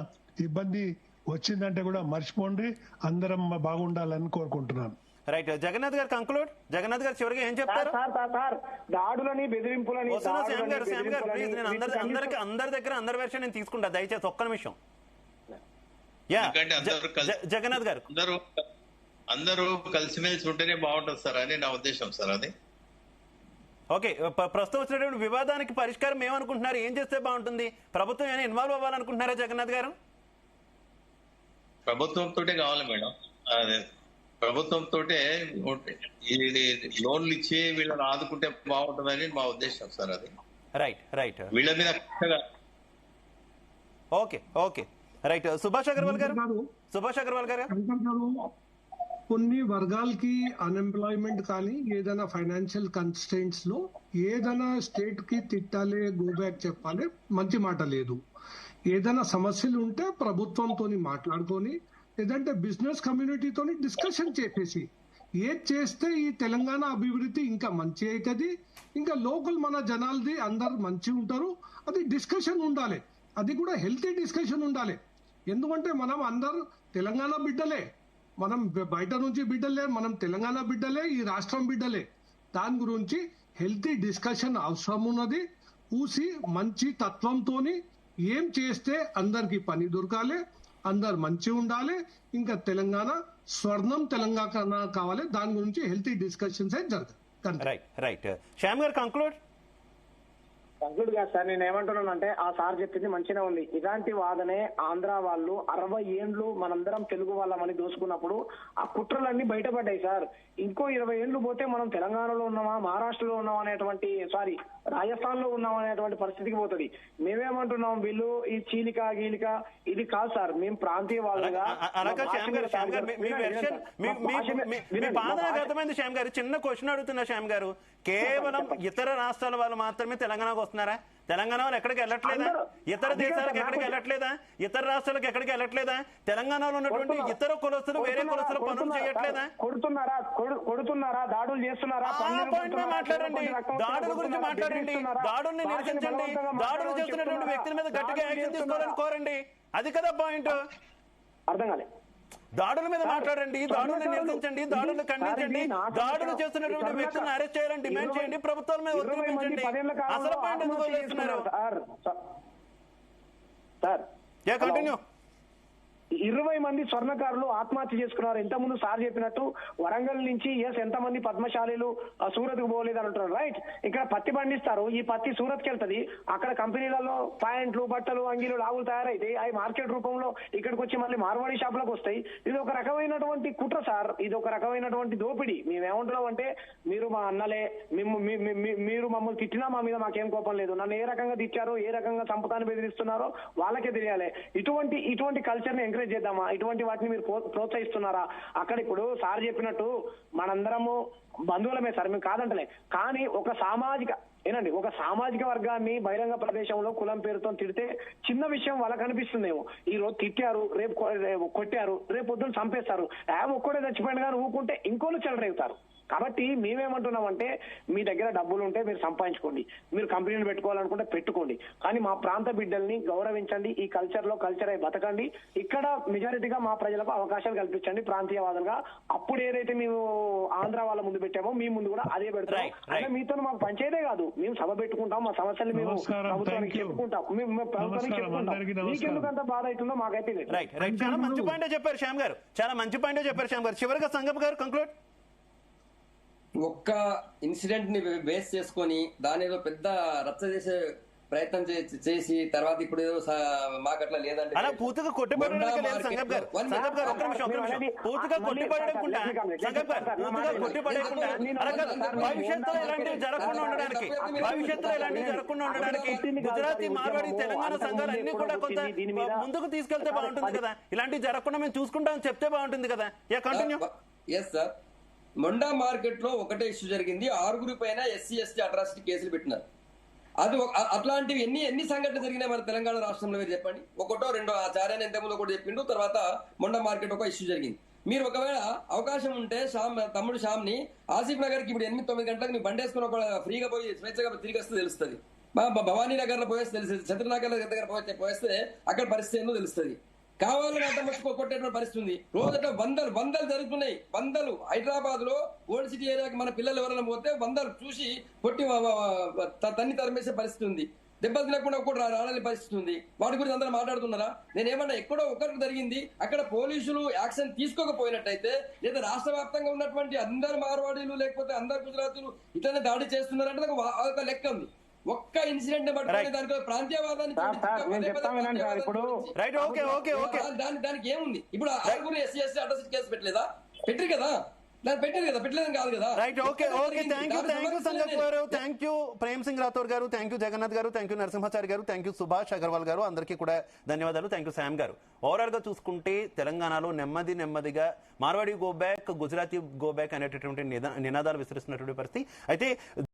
ఇబ్బంది వచ్చిందంటే కూడా మర్చిపోండి. అందరం బాగుండాలని కోరుకుంటున్నాను. రైట్. జగన్నాథ్ గారు కంక్లూడ్. జగన్నాథ్ గారు చివరిగా ఏం చెప్తారు? దాడులని, బెదిరింపులని అందరి దగ్గర అందరి వెర్షన్ నేను తీసుకుంటా, దయచేసి ఒక్క నిమిషం. జగన్నాథ్ గారు, అందరూ కలిసిమెలిసి ఉంటేనే బాగుంటుంది సార్ అని నా ఉద్దేశం సార్. అది ఓకే. ప్రస్తుతం వచ్చినటువంటి వివాదానికి పరిష్కారం ఏమనుకుంటున్నారు? ఏం చేస్తే బాగుంటుంది? ప్రభుత్వం ఏమైనా ఇన్వాల్వ్ అవ్వాలనుకుంటున్నారా జగన్నాథ్ గారు? ప్రభుత్వంతో కావాలి మేడం. అదే ప్రభుత్వంతో లోన్లు ఇచ్చి వీళ్ళని ఆదుకుంటే బాగుంటుందని మా ఉద్దేశం సార్. అది రైట్. వీళ్ళ మీద ఓకే రైట్. సుభాష్ అగర్వాల్ గారు కొన్ని వర్గాలకి అన్ఎంప్లాయ్మెంట్ కానీ ఏదైనా ఫైనాన్షియల్ కన్స్టెంట్స్ లో ఏదైనా స్టేట్ కి తిట్టాలి, గో బ్యాక్ చెప్పాలి, మంచి మాట లేదు. ఏదైనా సమస్యలు ఉంటే ప్రభుత్వంతో మాట్లాడుకొని, లేదంటే బిజినెస్ కమ్యూనిటీతో డిస్కషన్ చేసేసి ఏది చేస్తే ఈ తెలంగాణ అభివృద్ధి ఇంకా మంచి అవుతుంది, ఇంకా లోకల్ మన జనాలది అందరు మంచి ఉంటారు. అది డిస్కషన్ ఉండాలి. అది కూడా హెల్తీ డిస్కషన్ ఉండాలి. ఎందుకంటే మనం అందరు తెలంగాణ బిడ్డలే, మనం బయట నుంచి బిడ్డలే, మనం తెలంగాణ బిడ్డలే, ఈ రాష్ట్రం బిడ్డలే. దాని గురించి హెల్తీ డిస్కషన్ అవసరం ఉన్నది. చూసి మంచి తత్వంతోని ఏం చేస్తే అందరికి పని దొరకాలి, అందరు మంచి ఉండాలి, ఇంకా తెలంగాణ స్వర్ణం తెలంగాణ కావాలి. దాని గురించి హెల్తీ డిస్కషన్స్ జరగాలి. రైట్. శ్యామ్ గారు కంక్లూడ్ కాదు సార్. నేను ఏమంటున్నానంటే ఆ సార్ చెప్పింది మంచిగా ఉంది. ఇలాంటి వాదనే ఆంధ్ర వాళ్ళు 60 ఏండ్లు మనందరం తెలుగు వాళ్ళమని దోసుకున్నప్పుడు ఆ కుట్రలన్నీ బయటపడ్డాయి సార్. ఇంకో 20 ఏండ్లు పోతే మనం తెలంగాణలో ఉన్నామా, మహారాష్ట్రలో ఉన్నామా అనేటువంటి, రాజస్థాన్ లో ఉన్నాం అనేటువంటి పరిస్థితికి పోతుంది. మేమేమంటున్నాం, వీళ్ళు ఈ చీలిక గీలిక ఇది కాదు సార్. మేము ప్రాంతీయ వాళ్ళుగా శ్యామ్ గారు చిన్న క్వశ్చన్ అడుగుతున్నా. శ్యామ్ గారు, కేవలం ఇతర రాష్ట్రాల వాళ్ళు మాత్రమే తెలంగాణకు వస్తున్నారా? తెలంగాణ వాళ్ళు ఎక్కడికి వెళ్ళట్లేదా? ఇతర దేశాలకు ఎక్కడికి వెళ్ళట్లేదా? ఇతర రాష్ట్రాలకు ఎక్కడికి వెళ్ళట్లేదా? తెలంగాణలో ఉన్నటువంటి ఇతర కులస్తులు వేరే కులస్తుల పనులు చేయట్లేదా? కొడుతున్నారా, దాడులు చేస్తున్నారా? మాట్లాడండి, దాడుల గురించి మాట్లాడండి, దాడుల్ని నిరసించండి, దాడులు చేస్తున్నటువంటి వ్యక్తుల మీద గట్టిగా యాక్షన్ తీసుకోవాలని కోరండి. అది కదా పాయింట్. అర్థం కాలే. దాడుల మీద మాట్లాడండి, దాడులను నిరసించండి, దాడులను ఖండించండి, దాడులు చేస్తున్నటువంటి వ్యక్తులను అరెస్ట్ చేయాలని డిమాండ్ చేయండి, ప్రభుత్వాల మీద ఒత్తిడి పెంచండి. అసలు పాయింట్ ఎందుకు వదిలేస్తున్నారు? కంటిన్యూ. 20 మంది స్వర్ణకారులు ఆత్మహత్య చేసుకున్నారు. ఇంతకుముందు సార్ చెప్పినట్టు వరంగల్ నుంచి ఎంతమంది పద్మశాలీలు సూరత్ కు పోలేదు అని అంటున్నారు. రైట్, ఇక్కడ పత్తి పండిస్తారు, ఈ పత్తి సూరత్ కి వెళ్తది, అక్కడ కంపెనీలలో ప్యాంట్లు బట్టలు అంగీలు లాగులు తయారైతే అవి మార్కెట్ రూపంలో ఇక్కడికి వచ్చి మళ్ళీ మార్వాడి షాపులకు వస్తాయి. ఇది ఒక రకమైనటువంటి కుట్ర సార్, ఇది ఒక రకమైనటువంటి దోపిడీ. మేమేమంటున్నాం అంటే మీరు మా అన్నలే, మీరు మమ్మల్ని తిట్టినా మా మీద మాకేం కోపం లేదు, నన్ను ఏ రకంగా తిట్టారో ఏ రకంగా చంపుతాన్ని బెదిరిస్తున్నారో వాళ్ళకే తెలియాలి. ఇటువంటి కల్చర్ ని ఎంకరేజ్ చేద్దామా? ఇటువంటి వాటిని మీరు ప్రోత్సహిస్తున్నారా? అక్కడ ఇప్పుడు సార్ చెప్పినట్టు మనందరము బంధువులమే సార్, మేము కాదంటలే, కానీ ఒక సామాజిక వర్గాన్ని బహిరంగ ప్రదేశంలో కులం పేరుతో తిడితే చిన్న విషయం వాళ్ళకి అనిపిస్తుందేమో. ఈ రోజు తిట్టారు, రేపు కొట్టారు, రేపు పొద్దున్న చంపేస్తారు, ఒక్కడే చచ్చిపోయిన కానీ ఊకుంటే ఇంకోళ్ళు చెలరేగుతారు. కాబట్టి మేమేమంటున్నామంటే మీ దగ్గర డబ్బులు ఉంటే మీరు సంపాదించుకోండి, మీరు కంపెనీలు పెట్టుకోవాలనుకుంటే పెట్టుకోండి, కానీ మా ప్రాంత బిడ్డల్ని గౌరవించండి, ఈ కల్చర్ అయి బతకండి, ఇక్కడ మెజారిటీగా మా ప్రజలకు అవకాశాలు కల్పించండి ప్రాంతీయవాదులుగా. అప్పుడు ఏదైతే మేము ఆంధ్ర వాళ్ళ ముందు పెట్టామో మీ ముందు కూడా అదే పెడతాం. అంటే మీతో మాకు పంచేదే కాదు, మేము సభ పెట్టుకుంటాం, మా సమస్యలు మేము ప్రభుత్వానికి చెప్పుకుంటాం, మేము ప్రభుత్వానికి చెప్పుకుంటాం. మీకెందుకంత బాధ అవుతుందో మాకైతే లేదు. చాలా మంచి పాయింటే చెప్పారు శ్యామ్ గారు, చాలా మంచి పాయింటే చెప్పారు శ్యామ్ గారు. చివరిగా సంగప్ గారు కంక్లూడ్. ఒక్క ఇన్సిడెంట్ ని బేస్ చేసుకొని దాని ఏదో పెద్ద రచ్చ చేసే ప్రయత్నం చేసి తర్వాత ఇప్పుడు ఏదో మాకు అట్లా లేదంటే అలా పూర్తిగా కొట్టిపడడానికి లేదు సంగప్ గారు. సంగప్ గారు ఒక్క నిమిషం పూర్తిగా కొట్టిపడకుండా సంగప్ గారు పూర్తిగా కొట్టిపడకుండా భవిష్యత్తులో ఇలాంటివి జరగకుండా ఉండడానికి గుజరాతీ మార్వాడి తెలంగాణ సంఘాలు అన్ని కూడా కొంత ముందుకు తీసుకెళ్తే బాగుంటుంది కదా. ఇలాంటివి జరగకుండా మేము చూసుకుంటామని చెప్తే బాగుంటుంది కదా. Continue. Yes sir, Monda market లో ఒకటే ఇష్యూ జరిగింది, 6 పైన SC ST అట్రాసిటీ కేసులు పెట్టినారు. అది అట్లాంటివి ఎన్ని సంఘటనలు జరిగినాయి మన తెలంగాణ రాష్ట్రంలో మీరు చెప్పండి. ఒకటో రెండో ఆచార్యాన్ని ఎంతమంది కూడా చెప్పిండు. తర్వాత మొండా మార్కెట్ ఒక ఇష్యూ జరిగింది. మీరు ఒకవేళ అవకాశం ఉంటే తమ్ముడు శ్యామ్ ని ఆసిఫ్ నగర్ కి ఇప్పుడు 8-9 గంటలకు మీరు బండేసుకుని ఒక ఫ్రీగా పోయి స్వేచ్ఛగా తిరిగి వస్తే తెలుస్తుంది. భవానీ నగర్ లో పోయేస్తే తెలుస్తుంది, చంద్రనగర్ దగ్గర పోయేస్తే అక్కడ పరిస్థితి ఏందో తెలుస్తుంది. కావాలని అంత ముచ్చుకో కొట్టేటువంటి పరిస్థితి ఉంది. రోజట వందలు జరుగుతున్నాయి, వందలు. హైదరాబాద్ లో ఓల్డ్ సిటీ ఏరియాకి మన పిల్లలు ఎవరైనా పోతే వందలు చూసి కొట్టి తన్ని తరిమేసే పరిస్థితి ఉంది. దెబ్బలు తినకుండా కూడా రాలని పరిస్థితి ఉంది. వాటి గురించి అందరూ మాట్లాడుతున్నారా? నేనేమన్నా ఎక్కడో ఒకరికి జరిగింది, అక్కడ పోలీసులు యాక్షన్ తీసుకోకపోయినట్టయితే, లేదా రాష్ట్ర వ్యాప్తంగా ఉన్నటువంటి అందరు మార్వాడీలు లేకపోతే అందరు గుజరాతీలు ఇట్లనే దాడి చేస్తున్నారంటే ఒక లెక్క ఉంది. ఒక్క ఇన్సిడెంట్ పట్టుకుని దానికి ప్రాంతీయవాదాన్ని దానికి ఏముంది? ఇప్పుడు 6 SC ST అట్రాసిటీ కేసు పెట్టలేదా? పెట్టరు కదా, పెట్టలేదని కాదు కదా. రైట్, ఓకే థ్యాంక్ యూ సంగప్ గారు, థ్యాంక్ యూ ప్రేమ్ సింగ్ రాథోడ్ గారు, థ్యాంక్ యూ జగన్నాథ్ గారు, థ్యాంక్ యూ నరసింహాచారి గారు, థ్యాంక్ యూ సుభాష్ అగర్వాల్ గారు, అందరికీ కూడా ధన్యవాదాలు. థ్యాంక్ యూ శ్యామ్ గారు. ఓవరాల్ గా చూసుకుంటే తెలంగాణలో నెమ్మదిగా Marwari go back, Gujarati go back అనేటటువంటి నినాదాలు విసిరిస్తున్నటువంటి పరిస్థితి అయితే